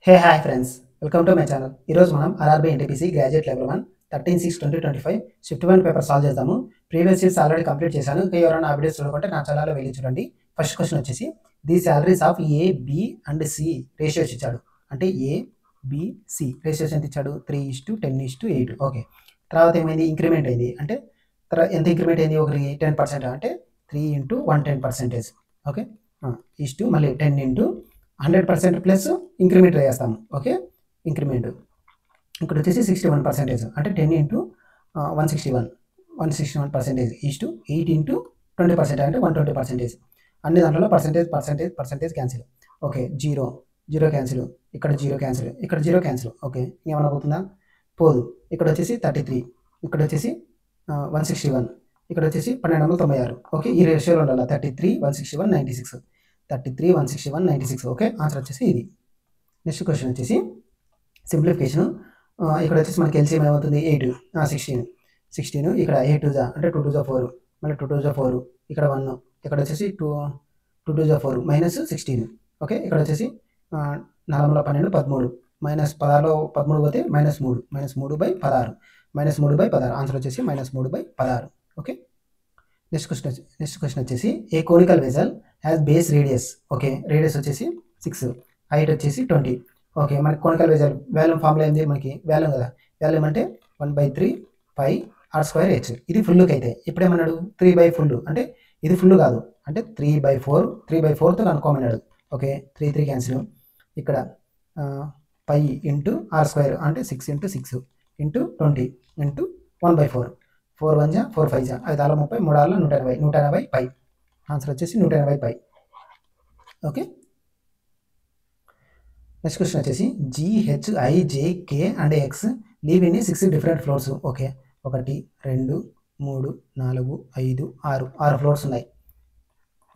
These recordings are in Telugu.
Hey hi friends, welcome to my channel. ఈరోజు మనం RRB NTPC graduate level 1 13/6/2025 shift 1 paper solve చేద్దాము. ప్రీవియస్ షీట్స్ ఆల్రెడీ కంప్లీట్ చేశాను. ఇంకా ఎవరైనా అప్డేట్స్ చూడకుంటే నా ఛానల్లో వెళ్ళి చూడండి. ఫస్ట్ క్వశ్చన్ వచ్చేసి the salaries of A, B and C ratios ఇచ్చాడు. అంటే ఏ, బి, సి రేషియోస్ ఎంత ఇచ్చాడు? 3:10:8. ఓకే. తర్వాత ఏమైంది? ఇంక్రిమెంట్ అయింది. అంటే ఎంత ఇంక్రిమెంట్ అయింది? ఒకటి 10%, అంటే 3 × 110%. ఓకే. ఇష్టు మళ్ళీ 10 × 100% ప్లస్ ఇంక్రిమెంట్ వేస్తాము. ఓకే. ఇంక్రిమెంట్ ఇక్కడ వచ్చేసి 61%, అంటే 10 × 161% ఈస్టు 8 × 20%, అంటే 120%. అన్ని దాంట్లో percentage cancel. Okay. Zero cancel, ఇక్కడ జీరో క్యాన్సిల్, ఇక్కడ జీరో క్యాన్సిల్. ఓకే. ఏమైనా పోతుందా? పోదు. ఇక్కడ వచ్చేసి 33, ఇక్కడ వచ్చేసి 161, ఇక్కడ వచ్చేసి 1296. ఓకే. ఈ రేషియోలో ఉండాలి. 33, 161, 96. 33, 161, 96. ఓకే. ఆన్సర్ వచ్చేసి ఇది. నెక్స్ట్ క్వశ్చన్ వచ్చేసి సింప్లిఫికేషన్. ఇక్కడ వచ్చేసి మనకి ఎల్సిఎం ఏమవుతుంది? 8, 16. ఇక్కడ 8 2 అంటే 2 2 4, మళ్ళీ 2 2 4, ఇక్కడ 1, ఇక్కడ వచ్చేసి 2 2 4 -16. ఓకే. ఇక్కడ వచ్చేసి 4 12 13, -16లో 13 పోతే -3, -3/16, -3/16. ఆన్సర్ వచ్చేసి -3/16. ఓకే. నెక్స్ట్ క్వశ్చన్ వచ్చేసి a conical vessel has base radius. Okay. Radius వచ్చేసి 6, హైట్ వచ్చేసి 20. ఓకే. మనకి కోనికల్ వెజల్ వాల్యూమ్ ఫార్ములా ఏంది? మనకి వాల్యూమ్ కదా. వాల్యూమ్ అంటే 1/3 π r²h. ఇది ఫుల్కి అయితే ఇప్పుడు ఏమన్నాడు? 3/4 ఫుల్, అంటే ఇది ఫుల్ కాదు, అంటే 3/4తో కనుక్కోమన్నాడు. ఓకే. 3 3 క్యాన్సిల్. ఇక్కడ π × r², అంటే 6 × 6 × 20 × 1/4. 4 1 4 5 5 6 30, 3 6 180 π. ఆన్సర్ వచ్చేసి 180 π. ఓకే. నెక్స్ట్ క్వశ్చన్ వచ్చేసి GHIJK and X live in 6 different floors. Okay. 1 2 3 4 5 6 floors ఉన్నాయి.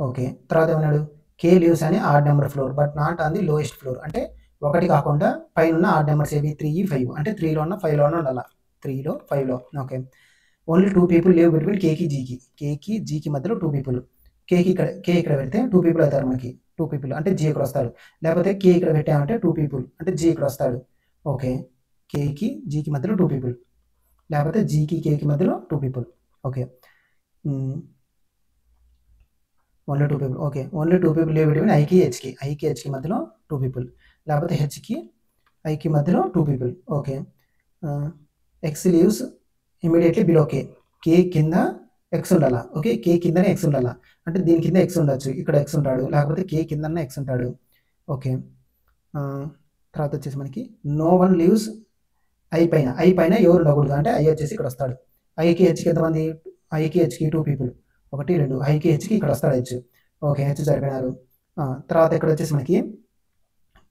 ఓకే. తర్వాత ఏమన్నాడు? K లివ్స్ అని odd number floor but not on the lowest floor. అంటే 1 కాకుండా పైన ఉన్న ఆడ్ నెంబర్స్ ఏవి? 3 5, అంటే 3లో ఉన్న 5లో ఉండాలి. 3లో 5లో. Okay. Only 2 people live between కేకి జీకి మధ్యలో 2 పీపుల్. కే ఇక్కడ పెడితే 2 పీపుల్ అవుతారు. మనకి 2 పీపుల్ అంటే జీ ఇక్కడ వస్తాడు. లేకపోతే కే ఇక్కడ పెట్టామంటే 2 పీపుల్, అంటే జీ ఇక్కడ వస్తాడు. ఓకే. కేకి జీకి మధ్యలో 2 పీపుల్, లేకపోతే జీకి కేకి మధ్యలో 2 people. Okay. Only 2 people. Okay. Only 2 people live between ఐకి హెచ్కి మధ్యలో 2 పీపుల్, లేకపోతే హెచ్కి ఐకి మధ్యలో 2 people. Okay. X lives immediately below K కింద ఎక్స్ ఉండాలా. ఓకే. కే కిందనే ఎక్స్ ఉండాలా, అంటే దీని కింద ఎక్స్ ఉండొచ్చు. ఇక్కడ ఎక్స్ ఉంటాడు, లేకపోతే కే కిందనే ఎక్స్ ఉంటాడు. ఓకే. తర్వాత వచ్చేసి మనకి నో వన్ లీవ్స్ ఐ పైన ఎవరు ఉండకూడదు, అంటే ఐ వచ్చేసి ఇక్కడ వస్తాడు. ఐకి హెచ్కి ఎంతమంది? ఐకి హెచ్కి 2 పీపుల్, 1 2, ఐకి హెచ్కి ఇక్కడ వస్తాడు హెచ్. ఓకే. హెచ్ సరిపోయినారు. తర్వాత ఇక్కడ వచ్చేసి మనకి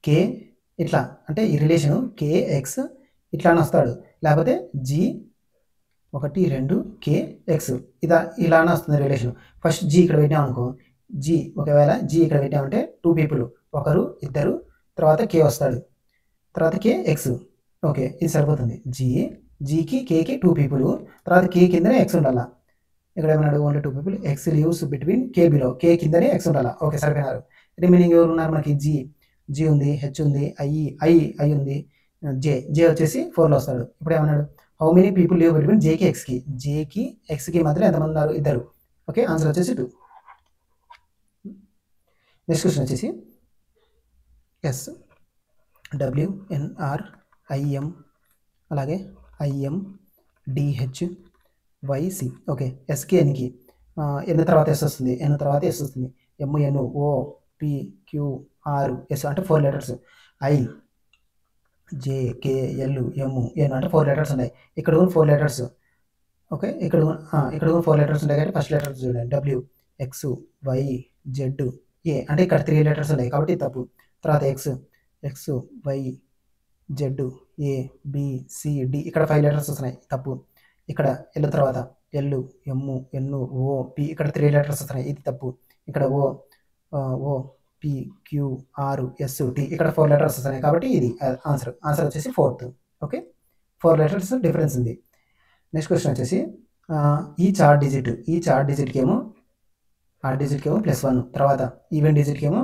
కే ఇట్లా, అంటే ఈ రిలేషను కే ఎక్స్ ఇట్లానే వస్తాడు, లేకపోతే జీ 1 2 కే ఎక్స్ ఇలానే వస్తుంది రిలేషన్. ఫస్ట్ జీ ఇక్కడ పెట్టాం అనుకో, జీ ఒకవేళ జీ ఇక్కడ పెట్టామంటే 2 పీపుల్, 1 2, తర్వాత కే వస్తాడు, తర్వాత కే ఎక్స్. ఓకే. ఇది సరిపోతుంది. జీకి కేకి 2 పీపుల్, తర్వాత కే కిందనే ఎక్స్ ఉండాలా. ఇక్కడ ఏమన్నాడు? Only 2 people X lives between K below, K కిందనే ఎక్స్ ఉండాలా. ఓకే. సరిపోయినారు. రిమైనింగ్ ఎవరు ఉన్నారు? మనకి జీ ఉంది, హెచ్ ఉంది, ఐ ఉంది, జే వచ్చేసి 4లో వస్తాడు. ఇప్పుడు ఏమన్నాడు? How many people live between జేకి ఎక్స్కి మధ్యలో ఎంతమంది ఉన్నారు? 2. ఓకే. ఆన్సర్ వచ్చేసి 2. నెక్స్ట్ క్వశ్చన్ వచ్చేసి SWNRIM అలాగే IMDHYC. ఓకే. ఎస్కి ఎన్కి ఎన్ తర్వాత ఎస్ వస్తుంది, MOPQRS అంటే 4 లెటర్స్. ఐ JKL M అంటే 4 లెటర్స్ ఉన్నాయి. ఇక్కడ 4 లెటర్స్. ఓకే. ఇక్కడ 4 లెటర్స్ ఉంటాయి కాబట్టి ఫస్ట్ లెటర్స్ చూడండి. WXYZA, అంటే ఇక్కడ 3 లెటర్స్ ఉన్నాయి కాబట్టి తప్పు. తర్వాత XYZABCD, ఇక్కడ 5 లెటర్స్ వస్తున్నాయి, తప్పు. ఇక్కడ ఎల్ తర్వాత LMNOP, ఇక్కడ 3 లెటర్స్ వస్తున్నాయి, ఇది తప్పు. ఇక్కడ OPQRST, ఇక్కడ 4 లెటర్స్ వస్తున్నాయి కాబట్టి ఇది ఆన్సర్ వచ్చేసి 4th. ఓకే. 4 లెటర్స్ డిఫరెన్స్ ఉంది. నెక్స్ట్ క్వశ్చన్ వచ్చేసి ఈ చార్ట్ డిజిట్కి ఏమో +1, తర్వాత ఈవెన్ డిజిట్కి ఏమో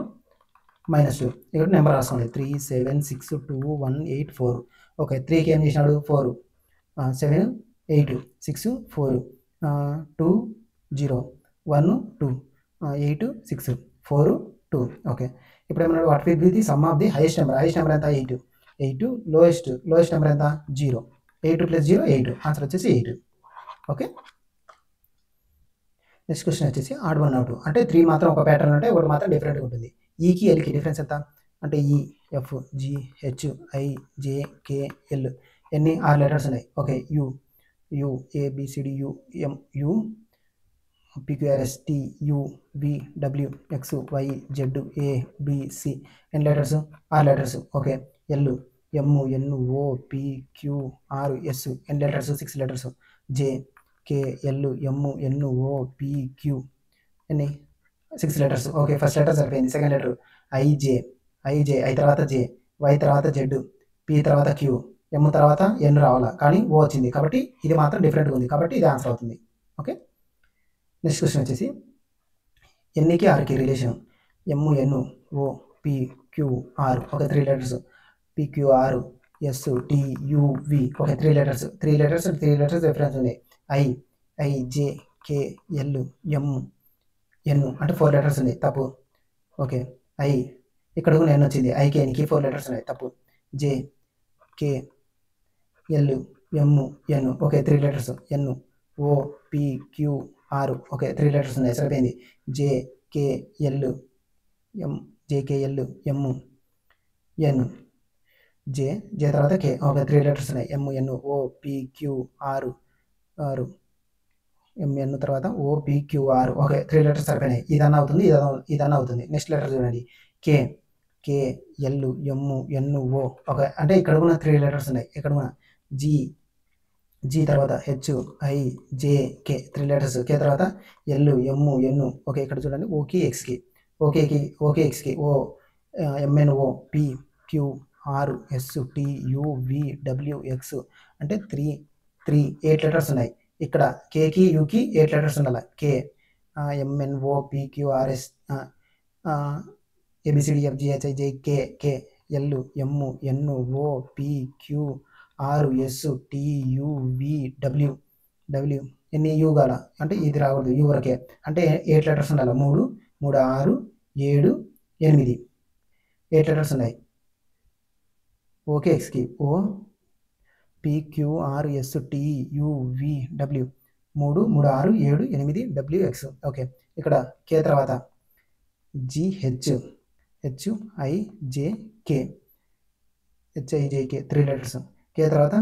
-2 ఇక్కడ నెంబర్ రాసుకోండి 3 7 6 2 1 8 4 ఓకే 3కి ఏం చేసినాడు 4 7 8 6 4 2 0 1 2 8 6 4 2 ఓకే ఇప్పుడు ఏమన్నాడు what will be the sum of the highest number ఎంత 8 8 లోయెస్ట్ నెంబర్ ఎంత 0 8 + 0 8 ఆన్సర్ వచ్చేసి 8 ఓకే నెక్స్ట్ క్వశ్చన్ వచ్చేసి ఆడ్ 1 అవుట్ అంటే 3 మాత్రం ఒక ప్యాటర్న్ ఉంటే ఒకటి మాత్రం డిఫరెంట్గా ఉంటుంది ఈకి ఎల్కి డిఫరెన్స్ ఎంత అంటే ఈ F G H I J K L ఎన్ని 6 లెటర్స్ ఉన్నాయి okay U A B C D M U P Q R S T U V W X Y Z A B C ఎన్ని letters 6 letters okay L M N O P Q R S ఎన్ని letters 6 letters J K L M N O P Q ఎన్ని 6 లెటర్స్ ఓకే ఫస్ట్ లెటర్ సరిపోయింది సెకండ్ లెటర్ ఐ తర్వాత జే వై తర్వాత జెడ్ పి తర్వాత క్యూ ఎమ్ తర్వాత ఎన్ రావాలా కానీ ఓ వచ్చింది కాబట్టి ఇది మాత్రం డిఫరెంట్గా ఉంది కాబట్టి ఇది ఆన్సర్ అవుతుంది ఓకే నెక్స్ట్ క్వశ్చన్ వచ్చేసి ఎన్నికి ఆర్కి relation M N O P Q R okay 3 letters P Q R S T U V okay 3 letters difference ఉంది I J K L M N అంటే 4 లెటర్స్ ఉంది తప్పు ఓకే ఐ ఇక్కడ కూడా ఎన్ వచ్చింది ఐకి ఎన్కి 4 లెటర్స్ ఉన్నాయి తప్పు J K L M N okay 3 letters N O P Q R okay 3 letters ఉన్నాయి సరిపోయింది జే కే ఎల్ ఎమ్ ఎన్ జే తర్వాత కే ఓకే 3 లెటర్స్ ఉన్నాయి M N O P Q R M N తర్వాత ఓపిక్యూఆర్ ఓకే 3 లెటర్స్ సరిపోయినాయి ఇదన్నా అవుతుంది ఇదన్నా అవుతుంది నెక్స్ట్ లెటర్ చూడండి కే ఎల్ ఎమ్ ఎన్ ఓ ఓకే అంటే ఇక్కడ కూడా 3 లెటర్స్ ఉన్నాయి ఇక్కడ కూడా జీ తర్వాత H I J K 3 letters K తర్వాత ఎల్ ఎమ్ ఎన్ ఓకే ఇక్కడ చూడండి ఓకే ఎక్స్కి O M N O P Q R S T U V W X అంటే 8 లెటర్స్ ఉన్నాయి ఇక్కడ కేకి యూకి 8 లెటర్స్ ఉండాలి కే ఎంఎన్ఓ పిక్యూఆర్ఎస్ ఏబిసిడిఎఫ్జిహెచ్ఐ జే K L M N O P Q R S T U V W ఎన్ని యూ కాల అంటే ఇది రాకూడదు యూ వరకే అంటే 8 లెటర్స్ ఉండాలి 3 6 7 8 8 లెటర్స్ ఉన్నాయి ఓకే ఎక్స్కి ఓ పిక్యూఆర్ఎస్టియువి డబ్ల్యూ 3 6 7 8 డబ్ల్యూఎక్స్ ఓకే ఇక్కడ కే తర్వాత హెచ్ఐజేకే 3 లెటర్స్ కే తర్వాత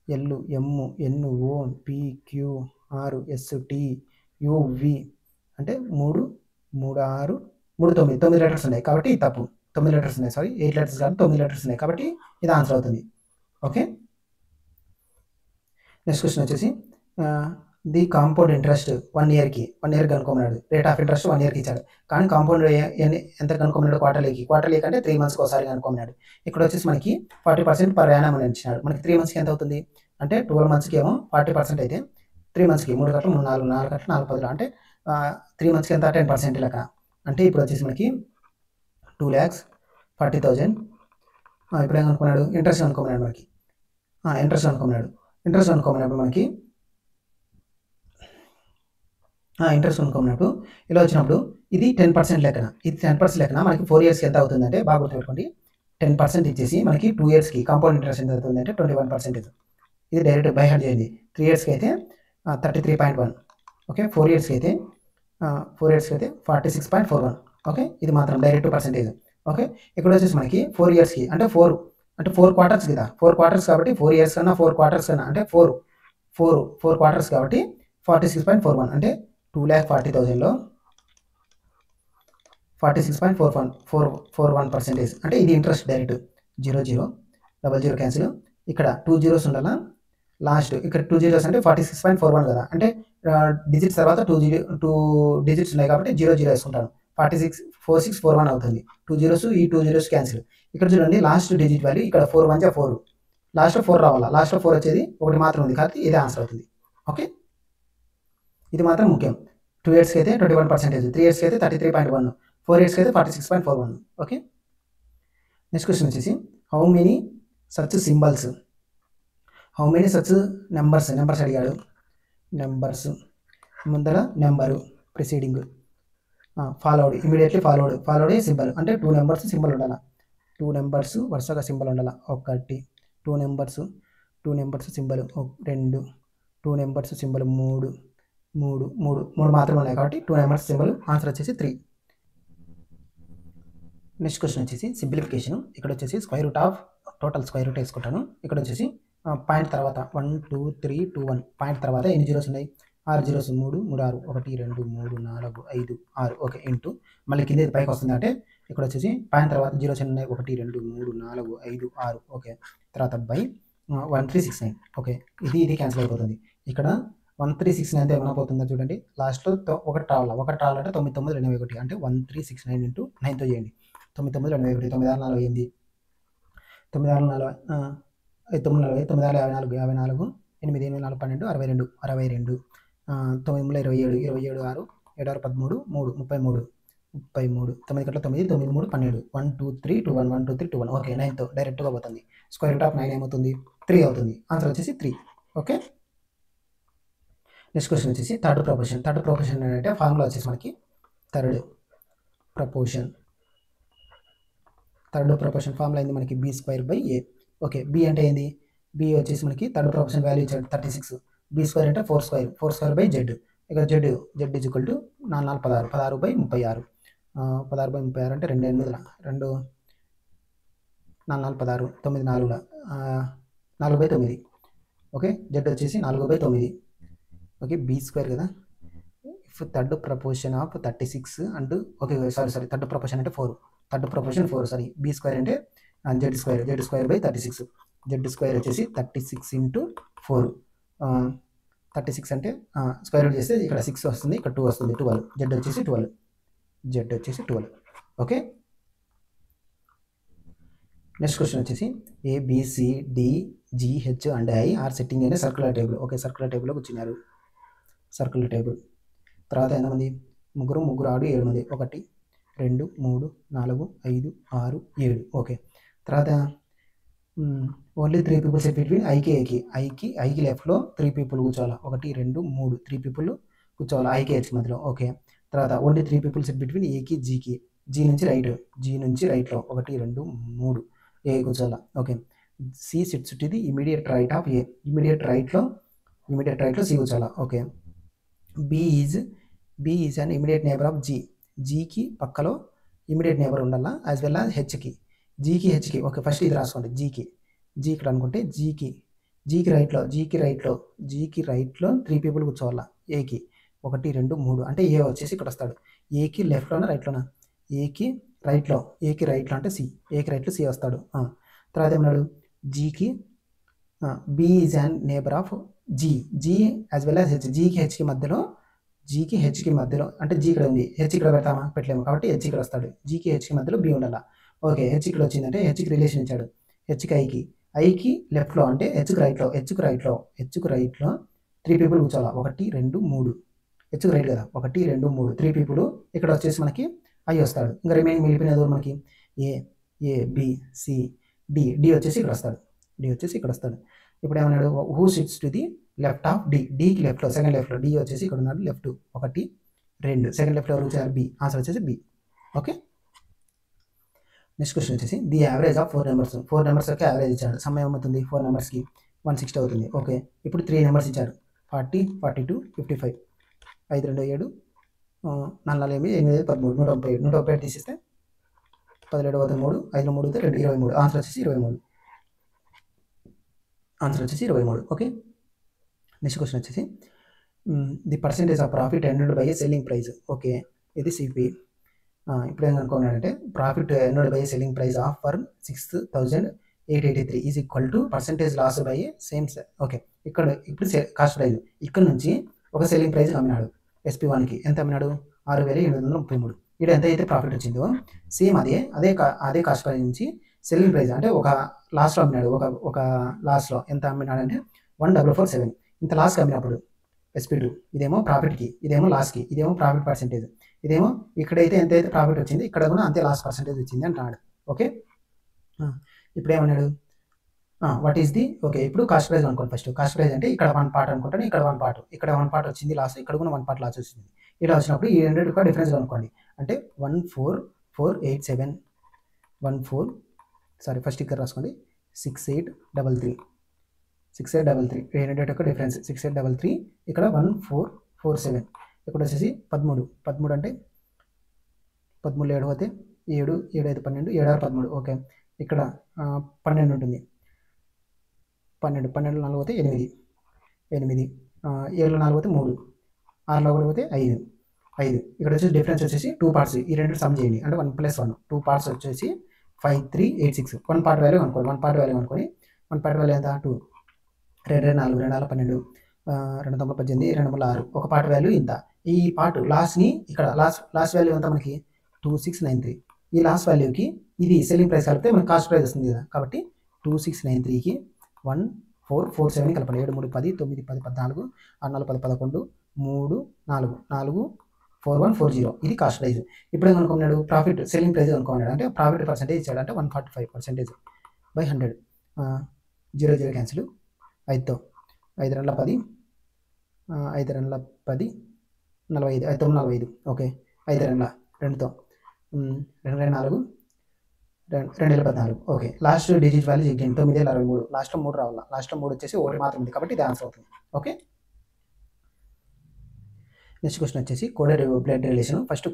ఎల్ ఎమ్ ఎన్ ఓ పిక్యూఆర్ఎస్టియువి అంటే 3 6 9 లెటర్స్ ఉన్నాయి కాబట్టి తప్పు 9 లెటర్స్ ఉన్నాయి 8 లెటర్స్ కాదు 9 లెటర్స్ ఉన్నాయి కాబట్టి ఇది ఆన్సర్ అవుతుంది ఓకే నెక్స్ట్ క్వశ్చన్ వచ్చేసి ది కాంపౌండ్ ఇంట్రెస్ట్ 1 ఇయర్కి కనుక్కోమన్నాడు రేట్ ఆఫ్ ఇంట్రెస్ట్ 1 ఇయర్కి ఇచ్చాడు కానీ కాంపౌండ్ ఎంత కనుక్కోమన్నాడు క్వార్టర్లీకి అంటే 3 మంత్స్కి ఒకసారి కనుక్కోమన్నాడు ఇక్కడ వచ్చేసి మనకి 40% పర్ యానం అని ఇచ్చినాడు మనకి 3 మంత్స్కి ఎంత అవుతుంది అంటే 12 మంత్స్కి ఏమో 40% అయితే 3 మంత్స్కి 3 గంటలు 3 4 గంటలు 4 10 అంటే 3 మంత్స్కి ఎంత 10% లెక్క అంటే ఇప్పుడు వచ్చేసి మనకి 2,40,000 ఇప్పుడు ఏం అనుకున్నాడు ఇంట్రెస్ట్ అనుకున్నాడు మనకి ఇంట్రెస్ట్ అనుకున్నప్పుడు మనకి ఇంట్రెస్ట్ అనుకున్నప్పుడు ఇలా వచ్చినప్పుడు ఇది 10% లెక్కన మనకి 4 ఇయర్స్కి ఎంత అవుతుంది అంటే బాగా గుర్తుపెట్టుకోండి 10% ఇచ్చేసి మనకి 2 ఇయర్స్కి కాంపౌండ్ ఇంట్రెస్ట్ ఎంత అవుతుంది అంటే 21%. ఇది డైరెక్ట్ బై హార్ట్ చేయండి. 3 ఇయర్స్కి అయితే 33.1. ఓకే 4 ఇయర్స్కి అయితే 46.41. ఓకే ఇది మాత్రం డైరెక్ట్ పర్సెంటేజ్. ఓకే ఇక్కడ వచ్చేసి మనకి 4 ఇయర్స్కి అంటే 4 క్వార్టర్స్ కదా 4 క్వార్టర్స్ కాబట్టి 4 ఇయర్స్ కన్నా 4 క్వార్టర్స్ కన్నా అంటే 4 క్వార్టర్స్ కాబట్టి 46.41 అంటే 2,40,000లో 46.41% అంటే ఇది ఇంట్రెస్ట్ డైరెక్ట్ 0 00 క్యాన్సిల్ ఇక్కడ 2 zeros ఉండాలా లాస్ట్ ఇక్కడ 2 zeros అంటే 46.41 కదా అంటే డిజిట్స్ తర్వాత 2 డిజిట్స్ ఉన్నాయి కాబట్టి 00 వేసుకుంటాను 4641 అవుతుంది 2 zeros ఈ 2 zeros క్యాన్సిల్ ఇక్కడ చూడండి లాస్ట్ డిజిట్ వాల్యూ ఇక్కడ 4 1 4 లాస్ట్లో 4 రావాలా లాస్ట్లో 4 వచ్చేది ఒకటి మాత్రం ఉంది కాబట్టి ఇదే ఆన్సర్ అవుతుంది. ఓకే ఇది మాత్రం ముఖ్యం. 2 ఇయర్స్కి అయితే 21%, 3 ఇయర్స్కి అయితే 33.1, 4 8కి అయితే 46.41. ఓకే. నెక్స్ట్ క్వశ్చన్ వచ్చేసి how many such symbols, how many such numbers అడిగాడు. నెంబర్స్ ముందర number preceding followed immediately followed symbol అంటే 2 నెంబర్స్ సింబల్ ఉండాలి. 2 నెంబర్స్ వరుసగా సింబల్ ఉండాలి. 1 2 నెంబర్స్ సింబల్ 2 2 నెంబర్స్ సింబల్ 3 మాత్రమే ఉన్నాయి కాబట్టి 2 నెంబర్స్ సింబల్. ఆన్సర్ వచ్చేసి 3. నెక్స్ట్ క్వశ్చన్ వచ్చేసి సింప్లిఫికేషన్. ఇక్కడ వచ్చేసి square root of total square root వేసుకుంటాను. ఇక్కడ వచ్చేసి పాయింట్ తర్వాత 1 2 3 2 1 పాయింట్ తర్వాత ఎన్ని జీరోస్ ఉన్నాయి? 6 జీరోస్ 3 3 6 1 2 3 4 5 6. ఓకే. ఇంటూ మళ్ళీ కింద పైకి వస్తుంది అంటే ఇక్కడ వచ్చేసి పాయింట్ తర్వాత జీరోస్ ఎన్ని ఉన్నాయి? 1 2 3 4 5 6. ఓకే. తర్వాత బై 1369. ఓకే. ఇది క్యాన్సిల్ అయిపోతుంది. ఇక్కడ 1369 అంటే ఏమైనా చూడండి. లాస్ట్లో ఒకటి రావాలంటే 9 9 21 అంటే 1369 ఇంటూ 9తో చేయండి. 9 9 21 9 6 4 8 9 6 4 9 9 54 54 8 8 4 12 62 62 9 27 27 6 7 6 13 3 33 9 కట్ల 9 9 3 12 1 2 3 2 1 1 2 3 2 1. ఓకే. 9తో డైరెక్ట్గా పోతుంది. స్క్వేర్ రూట్ ఆఫ్ 9 ఏమవుతుంది? 3 అవుతుంది. ఆన్సర్ వచ్చేసి 3. ఓకే. నెక్స్ట్ క్వశ్చన్ వచ్చేసి థర్డ్ ప్రపోర్షన్ అంటే ఫార్ములా వచ్చేసి మనకి థర్డ్ ప్రపోర్షన్ ఫార్ములా అయింది మనకి b²/a. ఓకే. b అంటే ఏంది? b వచ్చేసి మనకి థర్డ్ ప్రపోర్షన్ వాల్యూ ఇచ్చాడు 36. b² అంటే 4² ఇక z ఈజ్ ఈక్వల్ టు 4 4 16 16/36 అంటే 2 8 2 4 4 16 9 4 4/9. ఓకే. z వచ్చేసి 4/9. ఓకే. b² కదా. If third proportion of 36 and okay sorry third proportion అంటే 4 సారీ b² అంటే z²/36 z² వచ్చేసి 36 ఇంటూ 4 36 అంటే స్క్వేర్ రూట్ చేస్తే ఇక్కడ 6 వస్తుంది, ఇక్కడ 2 వస్తుంది, 12. z వచ్చేసి 12. ఓకే. నెక్స్ట్ క్వశ్చన్ వచ్చేసి ABCDGH and I are setting అనే సర్క్యులర్ టేబుల్. ఓకే. సర్క్యులర్ టేబుల్లో కూర్చున్నారు. సర్క్యులర్ టేబుల్ తర్వాత ఎంతమంది? ముగ్గురు 6 7 మంది. 1 2 3 4 5 6 7. ఓకే. తర్వాత ఓన్లీ 3 పీపుల్ సెట్ బిట్వీన్ ఐకి లెఫ్ట్లో 3 పీపుల్ కూర్చోవాలి. 1 2 3 3 పీపుల్ కూర్చోవాలి ఐకి హెచ్కి మధ్యలో. ఓకే. తర్వాత ఓన్లీ 3 పీపుల్ సెట్ బిట్వీన్ ఏకి జీకి, జీ నుంచి రైట్లో 1 2 3 ఏ కూర్చోవాలి. Okay. C sits to the immediate right of A, immediate రైట్లో సి కూర్చోవాలి. Okay. B is an immediate neighbour of G, జీకి పక్కలో ఇమీడియట్ నేబర్ ఉండాలా యాజ్ వెల్ యాజ్ హెచ్కి, హెచ్కి. ఓకే. ఫస్ట్ ఇది రాసుకోండి. జీ ఇక్కడ అనుకుంటే జీకి రైట్లో 3 పీపుల్ కూర్చోవాలా ఏకి. 1 2 3 అంటే ఏ వచ్చేసి ఇక్కడ వస్తాడు. ఏకి లెఫ్ట్లోనా రైట్లోనా? ఏకి రైట్లో అంటే సి, ఏకి రైట్లో సి వస్తాడు. తర్వాత ఏమన్నాడు? జీకి B is an neighbour of G as well as H, జీకి హెచ్కి మధ్యలో అంటే జీ ఇక్కడ ఉంది, హెచ్ ఇక్కడ పెడతామా? పెట్టలేము కాబట్టి హెచ్ ఇక్కడ వస్తాడు. జీకి హెచ్కి మధ్యలో బి ఉండాలా. ఓకే. హెచ్ ఇక్కడ వచ్చిందంటే హెచ్కి రిలేషన్ ఇచ్చాడు. హెచ్కి ఐకి లెఫ్ట్లో అంటే హెచ్కి రైట్లో 3 పీపుల్ కూర్చోవాలా. 1 2 3 హెచ్కి రైట్ కదా. 1 2 3 3 పీపుల్. ఇక్కడ వచ్చేసి మనకి ఐ వస్తాడు. ఇంకా రిమైనింగ్ మిగిలిపోయిన దూరం మనకి ఏ బి సి డి వచ్చేసి ఇక్కడ వస్తాడు. ఇప్పుడు ఏమన్నాడు? Who sits to the left of డికి లెఫ్ట్లో సెకండ్ లెఫ్ట్లో డి వచ్చేసి ఇక్కడ ఉన్నాడు. లెఫ్ట్ 1 2 సెకండ్ లెఫ్ట్లో ఎవరు వచ్చారు? బి. ఆన్సర్ వచ్చేసి బి. ఓకే. నెక్స్ట్ క్వశ్చన్ వచ్చేసి ది యావరేజ్ ఆఫ్ 4 నెంబర్స్ యొక్క యావరేజ్ ఇచ్చాడు. సమయం ఏమవుతుంది? 4 నెంబర్స్కి 160 అవుతుంది. ఓకే. ఇప్పుడు 3 నెంబర్స్ ఇచ్చాడు. 40 42 55 5 2 7 4 4 8 8 13 137 తీసిస్తే 17 3 5 3 2 23. ఆన్సర్ వచ్చేసి 23. ఓకే. నెక్స్ట్ క్వశ్చన్ వచ్చేసి the percentage of profit earned by selling price. Okay. ఇది సిపి. ఇప్పుడు ఏం అనుకున్నాడంటే profit earned by selling price of for 6883 is equal to percentage loss by same. Okay. ఇప్పుడు కాస్ట్ ప్రైస్ ఇక్కడ నుంచి ఒక సెల్లింగ్ ప్రైస్ అమ్మినాడు. SP1కి ఎంత అమ్మినాడు? 6833. ఇక్కడ ఎంత అయితే ప్రాఫిట్ వచ్చిందో సేమ్ అదే కాస్ట్ ప్రైస్ నుంచి సెల్లింగ్ ప్రైస్ అంటే ఒక లాస్ట్లో అమ్మినాడు. ఒక లాస్ట్లో ఎంత అమ్మినాడంటే 1447. ఇంత లాస్కి అమ్మినప్పుడు SP2 ఇదేమో ప్రాఫిట్కి, ఇదేమో లాస్కి, ఇదేమో ప్రాఫిట్ పర్సెంటేజ్. ఇదేమో ఇక్కడైతే ఎంతైతే ప్రాఫిట్ వచ్చింది ఇక్కడ కూడా అంతే లాస్ పర్సెంటేజ్ వచ్చింది అంటున్నాడు. ఓకే, ఇప్పుడు ఏమన్నాడు, వాట్ ఈస్ ది, ఓకే ఇప్పుడు కాస్ట్ ప్రైస్ అనుకోండి. ఫస్ట్ కాస్ట్ ప్రైస్ అంటే ఇక్కడ 1 పార్ట్ అనుకుంటాను, ఇక్కడ 1 పార్ట్ వచ్చింది లాస్, ఇక్కడ కూడా 1 పార్ట్ లాస్ వచ్చింది. ఇలా వచ్చినప్పుడు ఈ రెండింటి యొక్క డిఫరెన్స్ కనుక్కోండి. అంటే 14487 ఫస్ట్ ఇక్కడ రాసుకోండి 6833 ఈ రెండింటి యొక్క డిఫరెన్స్ 6833, ఇక్కడ 1447, ఇక్కడ వచ్చేసి 13 అంటే 13 7 పోతే 7 7 5 12 7 6 13. ఓకే, ఇక్కడ 12 ఉంటుంది, 12 4 పోతే 8 7 4 పోతే 3 6 పోతే 5. ఇక్కడ వచ్చేసి డిఫరెన్స్ వచ్చేసి 2 పార్ట్స్, ఈ రెండు సమ్ చేయండి అంటే 1 + 1 2 పార్ట్స్ వచ్చేసి 5386. 1 పార్ట్ వాల్యూ అనుకోండి, 1 పార్ట్ వాల్యూ ఎంత 2 2 4 2 4 12 2 9 18 2 6, ఒక పార్ట్ వాల్యూ ఇంత. ఈ పార్ట్ లాస్ని ఇక్కడ లాస్ట్ వాల్యూ ఎంత మనకి 2693. ఈ లాస్ట్ వాల్యూకి ఇది సెల్లింగ్ ప్రైస్ కలిపితే మనకి కాస్ట్ ప్రైస్ వస్తుంది కదా, కాబట్టి 2693కి 1447 కలపండి. 7 3 10 9 10 14 6 4 10 11 3 4 4 4140, ఇది కాస్ట్ ప్రైస్. ఇప్పుడు ఏమనుకున్నాడు, ప్రాఫిట్ సెల్లింగ్ ప్రైస్ అనుకున్నాడు. అంటే ప్రాఫిట్ పర్సెంటేజ్ ఇచ్చాడు అంటే 145% బై 100. 0 క్యాన్సిల్, 5తో 5 2 10 5 2 10 45 5 9 45. ఓకే, 5 2తో 2 4 2 14. ఓకే, లాస్ట్ డిజిట్ వాల్యూ 963, లాస్ట్లో 3 రావాలా, లాస్ట్లో 3 వచ్చేసి 1 మాత్రం ఉంది కాబట్టి ఇది ఆన్సర్ అవుతుంది. ఓకే, నెక్స్ట్ క్వశ్చన్ వచ్చేసి కోడెడ్ బ్లడ్ రిలేషన్. ఫస్ట్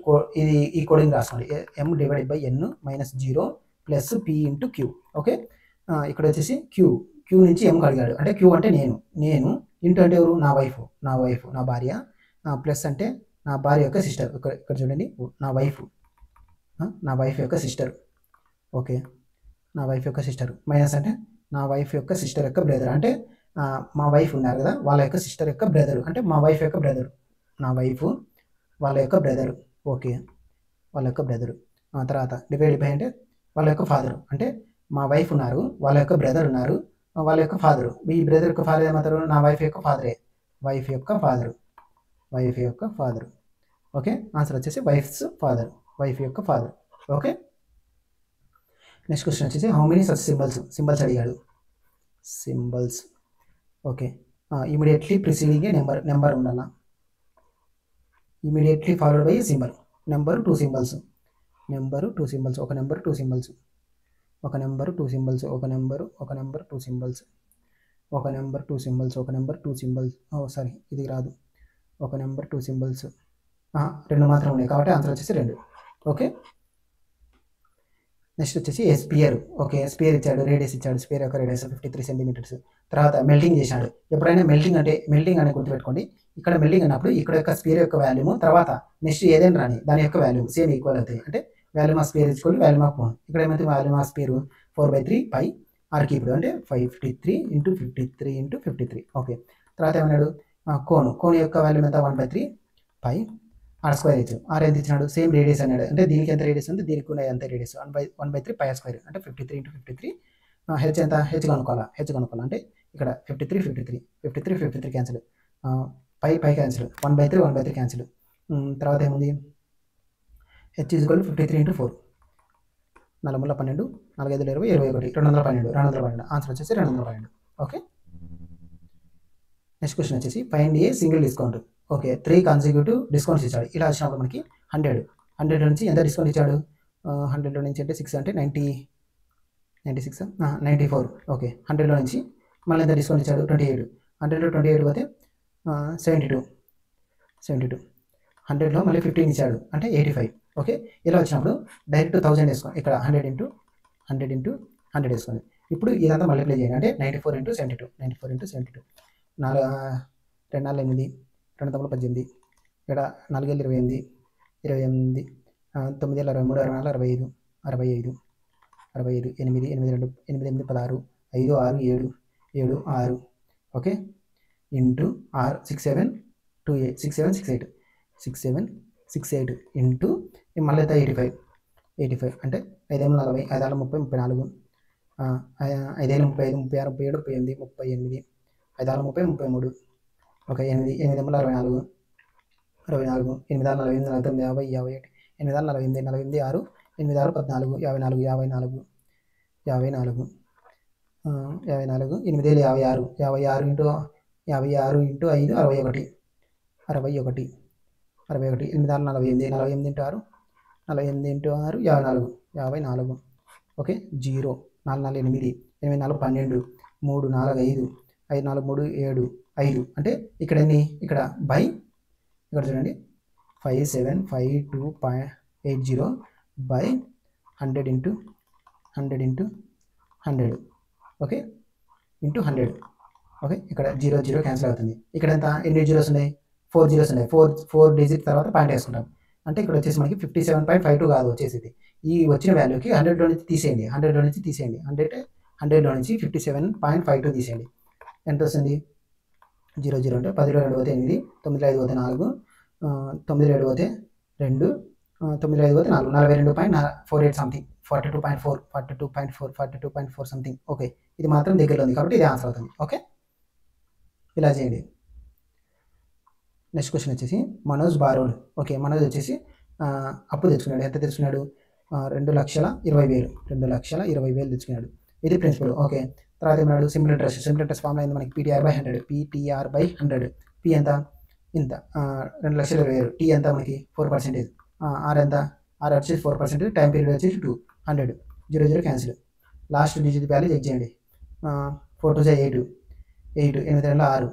ఈ కోడింగ్ రాసుకోండి, M/N - 0 + P × Q. ఓకే, ఇక్కడ వచ్చేసి క్యూ నుంచి M అడిగాడు, అంటే క్యూ అంటే నేను ఇంటూ అంటే ఎవరు, నా వైఫ్ నా భార్య, ప్లస్ అంటే నా భార్య యొక్క సిస్టర్, ఇక్కడ చూడండి నా వైఫ్ యొక్క సిస్టర్. ఓకే, నా వైఫ్ యొక్క సిస్టర్, మైనస్ అంటే నా వైఫ్ యొక్క సిస్టర్ యొక్క బ్రదర్, అంటే మా వైఫ్ ఉన్నారు కదా వాళ్ళ యొక్క సిస్టర్ యొక్క బ్రదర్, అంటే మా వైఫ్ యొక్క బ్రదర్, నా వైఫ్ వాళ్ళ యొక్క బ్రదరు. ఓకే, వాళ్ళ యొక్క బ్రదరు. తర్వాత డివైడ్ బై అంటే వాళ్ళ యొక్క ఫాదరు, అంటే మా వైఫ్ ఉన్నారు వాళ్ళ యొక్క బ్రదర్ ఉన్నారు వాళ్ళ యొక్క ఫాదరు. ఈ బ్రదర్ యొక్క ఫాదర్ ఏమంటారు, నా వైఫ్ యొక్క ఫాదరే, వైఫ్ యొక్క ఫాదరు. ఓకే, ఆన్సర్ వచ్చేసి వైఫ్ యొక్క ఫాదర్. ఓకే, నెక్స్ట్ క్వశ్చన్ వచ్చేసి హౌ మెనీ సచ్ సింబల్స్ అడిగాడు. సింబల్స్. ఓకే, ఇమీడియట్లీ ప్రిసీడింగ్ ఏ నెంబర్ ఉండాలా, immediately followed by symbol. Number 2 symbols, ఒక నెంబర్ 2 సింబల్స్, ఒక నెంబర్ 2 సింబల్స్, ఒక నెంబర్ 2 సింబల్స్, ఒక నెంబర్ 2 సింబల్స్, ఒక నెంబర్ 2 సింబల్స్. సారీ ఇది రాదు, ఒక నెంబర్ 2 సింబల్స్ 2 మాత్రం ఉన్నాయి కాబట్టి ఆన్సర్ వచ్చేసి 2. ఓకే, నెక్స్ట్ వచ్చేసి స్పియర్. ఓకే, స్పియర్ ఇచ్చాడు, రేడియస్ ఇచ్చాడు, స్పియర్ యొక్క రేడియస్ 53 సెంటీమీటర్స్. తర్వాత మెల్టింగ్ చేశాడు. ఎప్పుడైనా మెల్టింగ్ అని గుర్తుపెట్టుకోండి, ఇక్కడ మెల్టింగ్ అన్నప్పుడు ఇక్కడ యొక్క స్పియర్ యొక్క వాల్యూము తర్వాత నెక్స్ట్ ఏదైనా రాని దాని యొక్క వాల్యూమ్ సేమ్ ఈక్వల్ అవుతాయి. అంటే వాల్యూమ్ ఆఫ్ స్పియర్ ఇచ్చుకోవాలి, వాల్యూమ్ ఆఫ్ కోన్. ఇక్కడ ఏమైతే వాల్యూమ్ ఆఫ్ స్పియర్ 4/3 π ఆర్కి ఇప్పుడు అంటే 553 × 53 × 53. ఓకే, తర్వాత ఏమన్నాడు, కోన్ యొక్క వాల్యూమ్ ఎంత 1/3 π r² ఇచ్చాడు. r ఎంత ఇచ్చినాడు, సేమ్ రేడియస్ అన్నాడు, అంటే దీనికి ఎంత రేడియస్ ఉంది దీనికి కూడా ఎంత రేడియస్ 1/3 πr² అంటే 53 × 53. హెచ్ ఎంత, హెచ్ కనుక్కోవాలా, అంటే ఇక్కడ 53 క్యాన్సిల్, పై క్యాన్సిల్, 1/3 క్యాన్సిల్. తర్వాత ఏముంది, హెచ్ = 53 × 4 4 12 4 5 20 21 212. ఆన్సర్ వచ్చేసి 212. ఓకే, నెక్స్ట్ క్వశ్చన్ వచ్చేసి find a single discount. Okay, 3 consecutive discounts ఇచ్చాడు. ఇలా వచ్చినప్పుడు మనకి 100 నుంచి ఎంత డిస్కౌంట్ ఇచ్చాడు, 100లో నుంచి అంటే 6 అంటే 96 94. ఓకే, 100లో నుంచి మళ్ళీ ఎంత డిస్కౌంట్ ఇచ్చాడు 27. 100లో 27 పోతే 72. 100లో మళ్ళీ 15 ఇచ్చాడు అంటే 85. ఓకే, ఇలా వచ్చినప్పుడు డైరెక్ట్ 1000 వేసుకోండి, ఇక్కడ 100 × 100 వేసుకోండి. ఇప్పుడు ఇదంతా మల్టిప్లై చేయండి, అంటే 94 × 72 4 2 4 8 2 9 18 ఇక్కడ 4 28 9 23 64 65 8 8 2 8 8 16 5 6 7 7 6. ఓకే, ఇంటూ 6 7 2 8 6 7 6 8 ఇంటూ మళ్ళీ 85 అంటే 5 40 5 30 34 5 35 36 37 38 38 5 30 33. Okay, 8 8 64 64, 8 6 48, 49, 50, 51, 8 6 48, 48, 6, 8 6 14, 54, 54, 54, 54, 8 56, 56 into 56 into 5 61, 61, 61, 8 6 48, 48 into 6, 48 into 6 54, 54. Okay, 0, 4 4 8, 8 4 12, 3 4 5, 5 4 3 7, 5 అంటే ఇక్కడ ఎన్ని, ఇక్కడ బై ఇక్కడ చూడండి 5752.80 by 100 into 100 into 100, okay, into 100. Okay, ఇక్కడ 0 0 క్యాన్సిల్ అవుతుంది. ఇక్కడ ఎంత, ఎన్ని జీరోస్ ఉన్నాయి, 4 జీరోస్ ఉన్నాయి. 4 డిజిట్ తర్వాత పాయింట్ వేసుకుంటాం. అంటే ఇక్కడ వచ్చేసి మనకి 57.52 కాదు వచ్చేసి, ఈ వచ్చిన వాల్యూకి 100లో నుంచి తీసేయండి, 100లో నుంచి తీసేయండి, 100లో నుంచి 57.52 తీసేయండి. ఎంత వస్తుంది, 0 0 అంటే 10 2 పోతే 8, 9 5 పోతే 4, 9 7 పోతే 2, 9 5 పోతే 4, 42.48 సంథింగ్, 42.4, 42.4, 42.4 సంథింగ్. ఓకే, ఇది మాత్రం దగ్గరలో ఉంది కాబట్టి ఇది ఆన్సర్ అవుతుంది. ఓకే, ఇలా చేయండి. నెక్స్ట్ క్వశ్చన్ వచ్చేసి మనోజ్ బారోడ్. ఓకే, మనోజ్ వచ్చేసి అప్పు తెచ్చుకున్నాడు. ఎంత తెచ్చుకున్నాడు, 2,20,000, 2,20,000 తెచ్చుకున్నాడు. ఇది ప్రిన్సిపల్. ఓకే, తర్వాత ఏమన్నాడు, simple interest. Simple interest formula అయింది మనకి PTR/100, PTR/100. పి ఎంత, ఇంత 2,20,000. టీ ఎంత మనకి 4%. ఆర్ ఎంత, ఆర్ వచ్చేసి 4%, టైం పీరియడ్ వచ్చేసి 200, 0 0 cancel. Last digit value check చేయండి. 4 2 8, 8 8 2 6.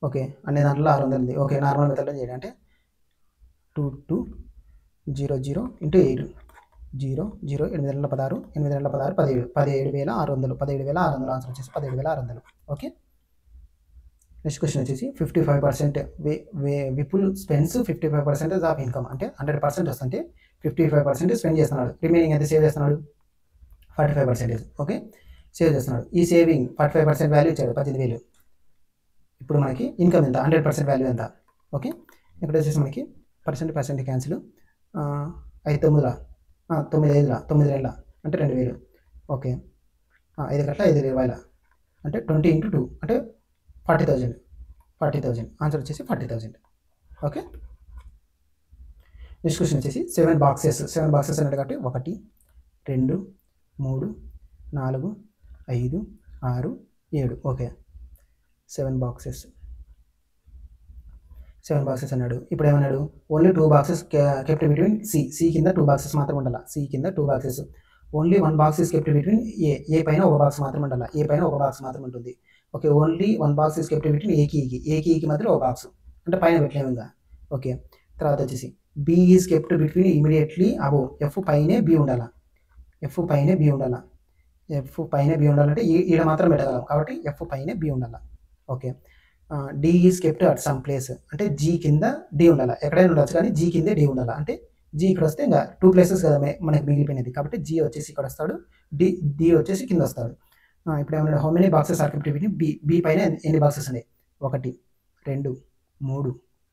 ఓకే, అన్ని దాంట్లో 600 ఉంది. ఓకే, నార్మల్ మెథడ్లో చేయండి. అంటే 2 2 0 0 ఇంటూ 8, 0 0 8 2 16, 8 2 16, 17, 17,600, 17,600. ఆన్సర్ వచ్చేసి 17,600. ఓకే, నెక్స్ట్ క్వశ్చన్ వచ్చేసి 55% విపుల్ స్పెండ్స్ 55% ఆఫ్ ఇన్కమ్. అంటే 100% వస్తుంటే 55% స్పెండ్ చేస్తున్నాడు. రిమైనింగ్ అయితే సేవ్ చేస్తున్నాడు 45%. ఓకే, సేవ్ చేస్తున్నాడు. ఈ సేవింగ్ 45% వాల్యూ ఇచ్చాడు 18,000. ఇప్పుడు మనకి ఇన్కమ్ ఎంత, 100% వాల్యూ ఎంత. ఓకే, ఇక్కడ వచ్చేసి మనకి పర్సెంట్ క్యాన్సిల్. 5 9 9 5 9 2 అంటే 2,000. ఓకే, 5 గట్ల 5,000 అంటే 20 × 2 అంటే 40,000. ఆన్సర్ వచ్చేసి 40,000. ఓకే, నెక్స్ట్ క్వశ్చన్ వచ్చేసి 7 బాక్సెస్ అన్నాడు కాబట్టి 1 2 3 4 5 6 7. ఓకే, 7 బాక్సెస్ అన్నాడు. ఇప్పుడు ఏమన్నాడు, only 2 boxes kept between C కింద 2 బాక్సెస్ మాత్రం ఉండాలి. సి కింద 2 boxes. Only 1 box is kept between A పైన 1 బాక్స్ మాత్రం ఉండాలి. ఏ పైన 1 బాక్స్ మాత్రం ఉంటుంది. Okay, only 1 box is kept between ఏకి మధ్యలో 1 బాక్స్ అంటే పైన పెట్టలేము ఇంకా. ఓకే, తర్వాత వచ్చేసి B is kept between immediately above. F పైనే బి ఉండాలి. ఎఫ్ పైనే బి ఉండాలంటే ఈడ మాత్రం పెట్టగలం కాబట్టి ఎఫ్ పైనే బి ఉండాలి. Okay, D is kept at some place అంటే జీ కింద డి ఉండాలి. ఎక్కడైనా ఉండొచ్చు కానీ జీ కిందే డి ఉండాలి. అంటే జీ ఇక్కడ వస్తే ఇంకా 2 ప్లేసెస్ కదా మనకి మిగిలిపోయినది కాబట్టి జీ వచ్చేసి ఇక్కడ వస్తాడు, డి వచ్చేసి కింద వస్తాడు. ఇప్పుడు ఏమన్నా how many boxes are kept between B పైన ఎన్ని బాక్సెస్ ఉన్నాయి, 1 2 3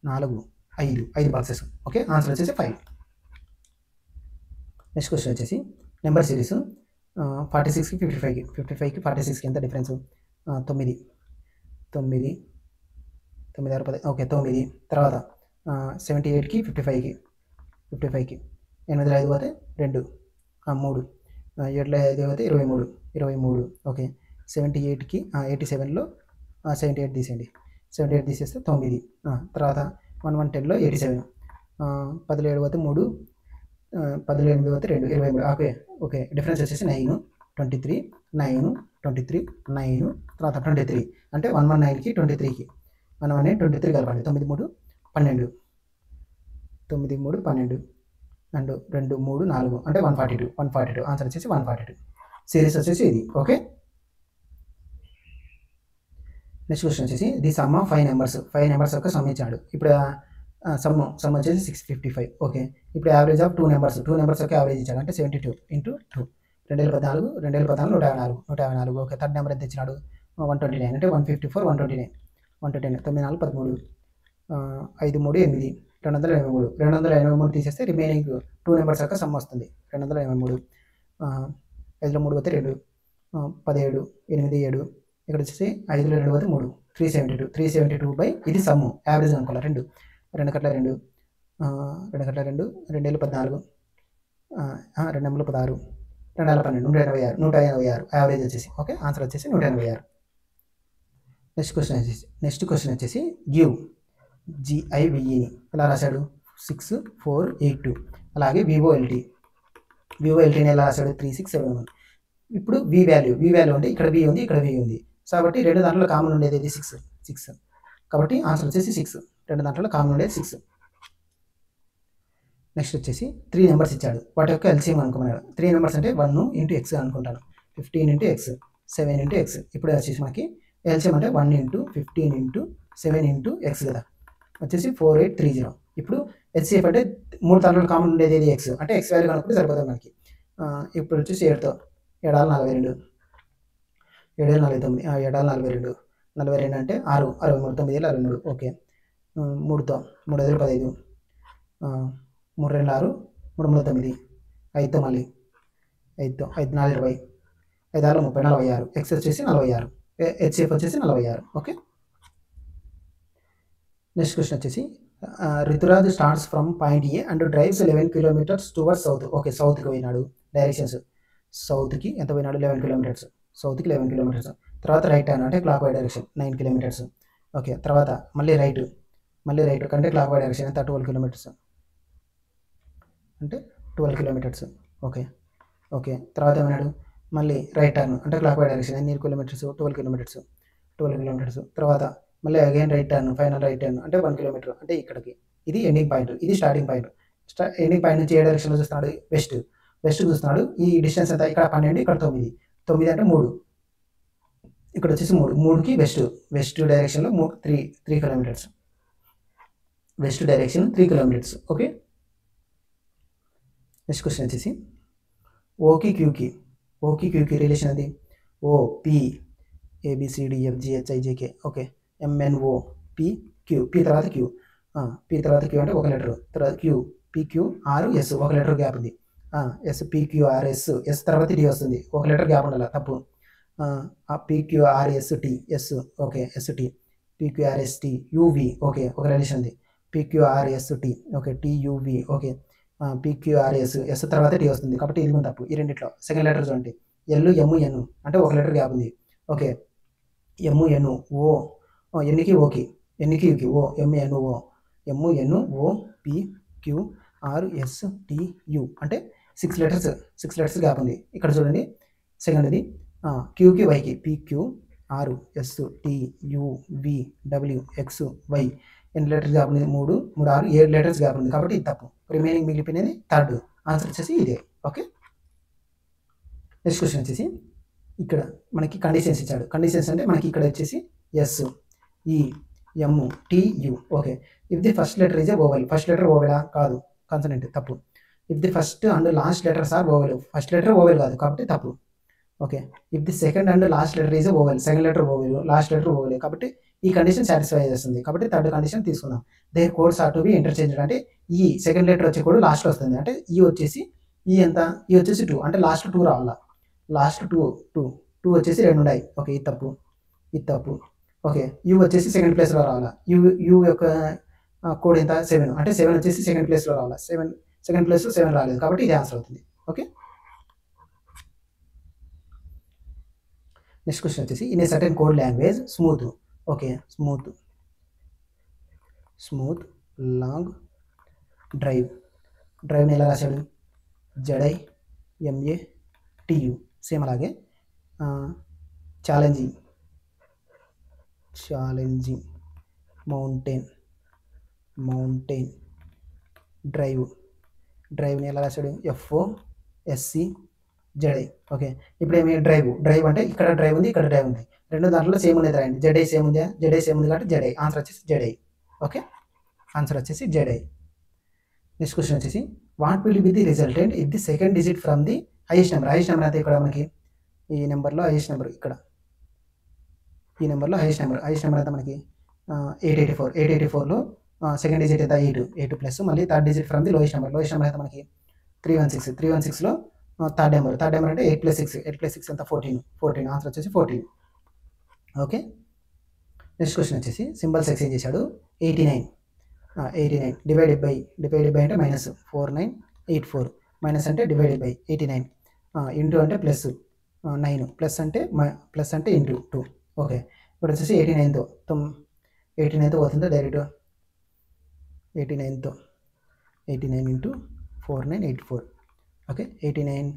4 5 బాక్సెస్. ఓకే, ఆన్సర్ వచ్చేసి 5. నెక్స్ట్ క్వశ్చన్ వచ్చేసి నెంబర్ సిరీస్ 46కి 55కి 46కి ఎంత డిఫరెన్స్, 9 9 9 6 10. ఓకే, 9. తర్వాత 78కి 55కి 8 5 పోతే 2 3 7 5 పోతే 23. ఓకే, 78కి 87లో 78 తీసేయండి. 78 తీసేస్తే 9. తర్వాత 1 10లో 87, 10 7 పోతే 3, 10 8 పోతే 2 23. ఓకే, డిఫరెన్స్ వచ్చేసి 9 23 9 23 9 తర్వాత 23 అంటే 119కి 23కి 118 23 కలపండి. 9 3 12 9 3 12 అండ్ 2 3 4 అంటే 142. ఆన్సర్ వచ్చేసి 142. సిరీస్ వచ్చేసి ఇది. ఓకే, నెక్స్ట్ క్వశ్చన్ వచ్చేసి ది సమ్ ఆఫ్ 5 నెంబర్స్ యొక్క సమ్ ఇచ్చాడు. ఇప్పుడు సమ్ వచ్చేసి 655. ఓకే, ఇప్పుడు యావరేజ్ ఆఫ్ 2 నెంబర్స్ యొక్క యావరేజ్ ఇచ్చాడు. అంటే 72 × 2 2014 154. ఓకే, థర్డ్ నెంబర్ ఎంత ఇచ్చినాడు, 129 అంటే 154 129 9 4 13 5 3 8 283. 283 తీసేస్తే రిమైనింగ్ 2 నెంబర్స్ యొక్క సమ్ వస్తుంది 283. 5లో 3 పోతే 2 17 8 7 ఇక్కడ వచ్చేసి 5లో 2 పోతే 3 372 బై ఇది సమ్ము యావరేజ్ అనుకోవాలి 2 2 కట్ల 2 2 కట్ల 2 2 ఏళ్ళు 14 2 ఎమ్ములు 16 2 వేల 12 186 యావరేజ్ వచ్చేసి ఓకే ఆన్సర్ వచ్చేసి 186. నెక్స్ట్ క్వశ్చన్ వచ్చేసి గివ్ GIVEని ఎలా రాశాడు 6482. అలాగే వివోఎల్టీని ఎలా రాశాడు 3671. ఇప్పుడు వి వాల్యూ అంటే ఇక్కడ వి ఉంది ఇక్కడ వి ఉంది కాబట్టి రెండు దాంట్లో కామన్ ఉండేది ఇది 6 కాబట్టి ఆన్సర్ వచ్చేసి 6. రెండు దాంట్లో కామన్ ఉండేది 6. నెక్స్ట్ వచ్చేసి 3 నెంబర్స్ ఇచ్చాడు వాటి యొక్క ఎల్సిఎం అనుకున్నాడు. 3 నెంబర్స్ అంటే 1 × x అనుకుంటాను 15 × x 7 × x. ఇప్పుడు వచ్చేసి మనకి ఎల్సిఎం అంటే 1 × 15 × 7 × x కదా వచ్చేసి 4830. ఇప్పుడు హెచ్సిఎఫ్ అంటే 3 దాంట్లో కామన్ ఉండేది ఇది x అంటే x వాల్యూ కనుక్కుంటే సరిపోతుంది మనకి. ఇప్పుడు వచ్చేసి 7తో 7 42 7 49 7 42 42 అంటే 6 63 9 63 ఓకే. 3తో 3 5 15 3 2 6 3 3 9 5తో మళ్ళీ 5తో 5 4 20 5 6 30 46 x వచ్చేసి 46 హెచ్సిఎఫ్ వచ్చేసి 46 ఓకే. నెక్స్ట్ క్వశ్చన్ వచ్చేసి Rituraj starts from point A and drives 11 kilometres towards south. Okay సౌత్కి పోయినాడు డైరెక్షన్స్ సౌత్కి ఎంత పోయినాడు 11 కిలోమీటర్స్ సౌత్కి 11 కిలోమీటర్స్. తర్వాత రైట్ టర్న్ అంటే clockwise direction 9 kilometres okay. తర్వాత మళ్ళీ రైట్ కంటే క్లాక్ వై డైరెక్షన్ ఎంత 12 కిలోమీటర్స్ అంటే 12 కిలోమీటర్స్ ఓకే. తర్వాత ఏమన్నాడు మళ్ళీ రైట్ టర్న్ అంటే clockwise direction 9 kilometres 12 kilometres. తర్వాత మళ్ళీ again right turn final right turn అంటే 1 కిలోమీటర్ అంటే ఇక్కడికి. ఇది ఎండింగ్ పాయింట్ ఇది స్టార్టింగ్ పాయింట్. ఎండింగ్ పాయింట్ నుంచి ఏ డైరెక్షన్లో చూస్తున్నాడు వెస్ట్ చూస్తున్నాడు. ఈ డిస్టెన్స్ ఎంత ఇక్కడ 12 ఇక్కడ 9 అంటే 3 ఇక్కడ వచ్చేసి 3కి వెస్ట్ డైరెక్షన్లో 3 kilometres west direction 3 kilometres okay. Next question వచ్చేసి ఓకి క్యూకి రిలేషన్ అది OP ABCDFGHIJK okay. MNO PQ P తర్వాత Q అంటే ఒక లెటర్. తర్వాత QPQRS ఒక లెటర్ గ్యాప్ ఉంది. SPQRS S తర్వాత D వస్తుంది ఒక లెటర్ గ్యాప్ ఉండాలి తప్పు. PQRST S okay ST PQRST UV okay ఒక రిలేషన్ ఉంది. PQRST okay TUV okay. PQRS S తర్వాత T వస్తుంది కాబట్టి ఇది తప్పు. ఈ రెండిట్లో సెకండ్ లెటర్స్ అంటే LMN అంటే ఒక లెటర్ గ్యాప్ ఉంది ఓకే. MNO ఎన్నికి ఓకే ఎన్నికి యూకి MNO PQRSTU అంటే 6 లెటర్స్ గ్యాప్ ఉంది. ఇక్కడ చూడండి సెకండ్ది క్యూకి వైకి PQRSTUVWXY ఎన్ని లెటర్స్ గ్యాప్ ఉంది 3 6 7 లెటర్స్ గ్యాప్ ఉంది కాబట్టి ఇది తప్పు. రిమైనింగ్ మిగిలిపోయినది థర్డ్ ఆన్సర్ వచ్చేసి ఇదే ఓకే. నెక్స్ట్ క్వశ్చన్ వచ్చేసి ఇక్కడ మనకి కండిషన్స్ ఇచ్చాడు. కండిషన్స్ అంటే మనకి ఇక్కడ వచ్చేసి SEMTU okay. If the first letter is a vowel first letter ఓవెలా కాదు కాన్సనెంట్ తప్పు. If the first and last letters are vowel first letter vowel కాదు కాబట్టి తప్పు okay. If the second and last letter is a vowel second letter vowel last letter vowel కాబట్టి ఈ కండిషన్ సాటిస్ఫై చేస్తుంది కాబట్టి థర్డ్ కండిషన్ తీసుకుందాం. Their codes are to be interchanged అంటే ఈ సెకండ్ లెటర్ వచ్చే కోడ్ లాస్ట్ వస్తుంది అంటే ఈ వచ్చేసి ఎంత ఈ వచ్చేసి 2 అంటే లాస్ట్ 2 రావాలా. లాస్ట్ 2 వచ్చేసి 2 ఉన్నాయి ఓకే. ఇది తప్పు ఓకే. యూ వచ్చేసి సెకండ్ ప్లేస్లో రావాలా. యూ యొక్క కోడ్ ఎంత 7 అంటే 7 వచ్చేసి సెకండ్ ప్లేస్లో రావాలా. సెకండ్ ప్లేస్లో 7 రాలేదు కాబట్టి ఇది ఆన్సర్ అవుతుంది ఓకే. నెక్స్ట్ క్వశ్చన్ వచ్చేసి in a certain code language smooth okay. Smooth long డ్రైవ్ని ఎలా రాశాడు ZIMATU సేమ్ అలాగే ఛాలెంజింగ్ మౌంటైన్ డ్రైవ్ని ఎలా రాశాడు FOSCZI ఓకే. ఇప్పుడు ఏమి డ్రైవ్ అంటే ఇక్కడ డ్రైవ్ ఉంది ఇక్కడ డ్రైవ్ ఉంది రెండు దాంట్లో సేమ్ ఉండేది రాయండి. ZI సేమ్ ఉంది కాబట్టి ZI ఆన్సర్ వచ్చేసి ZI ఓకే. ఆన్సర్ వచ్చేసి ZI. నెక్స్ట్ క్వశ్చన్ వచ్చేసి what will be the resultant if the second digit from the highest number అయితే ఇక్కడ మనకి ఈ నెంబర్లో హైయెస్ట్ నెంబర్ ఇక్కడ ఈ నెంబర్లో హైయెస్ట్ నెంబర్ అయితే మనకి 884లో సెకండ్ డిజిట్ అయితే 8 ప్లస్ మళ్ళీ third digit from the lowest number అయితే మనకి 316లో థర్డ్ నెంబర్ అంటే 8 + 6 ఎంత 14 ఆన్సర్ వచ్చేసి 14 ఓకే. నెక్స్ట్ క్వశ్చన్ వచ్చేసి సింబల్స్ ఎక్స్చేంజ్ చేశాడు. 89 డివైడెడ్ బై అంటే మైనస్ 4984 మైనస్ అంటే డివైడెడ్ బై 89 ఇంటూ అంటే ప్లస్ 9 ప్లస్ అంటే ఇంటూ 2. ఓకే, ఇప్పుడు వచ్చేసి 89తో పోతుందో డైరెక్ట్ 89 ఇంటూ 4984. ఓకే, 89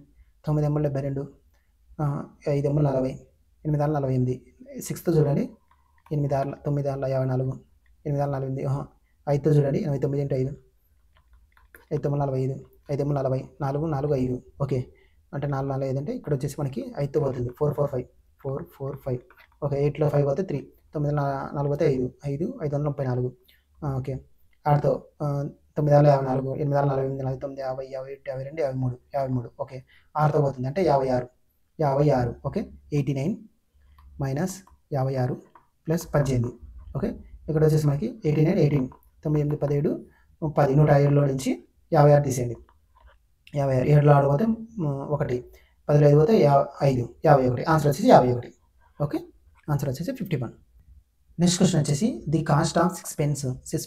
9 ఎమ్మలు 72 5 ఎమ్మలు 40 8 ఆరు 48 6తో చూడండి 8 ఆరు 9 ఆరు 54 8 ఆరు 48 5తో చూడండి 89 ఇంటూ 5 5 9 45 5 ఎమ్మలు 40 4 4 5. ఓకే, అంటే 4 4 5 అంటే ఇక్కడ వచ్చేసి మనకి 5తో పోతుంది 445. ఓకే, 8లో 5 పోతే 3 9 4 పోతే 5 534. ఓకే, ఆడతో 9 ఆరు 54 8 ఆరు 48 49 50 51 52 53. ఓకే, 6తో పోతుంది అంటే 56. Okay, 89 minus 56 plus 18. ఓకే, ఇక్కడ వచ్చేసి మనకి 89 18 9 8 17 10 107లో నుంచి 56 తీసేయండి. 56 7లో ఆడపోతే 1 10లో 5 పోతే 5 51. ఆన్సర్ వచ్చేసి 51. ఓకే, ఆన్సర్ వచ్చేసి 51. నెక్స్ట్ క్వశ్చన్ వచ్చేసి the cost of 6 pens. 6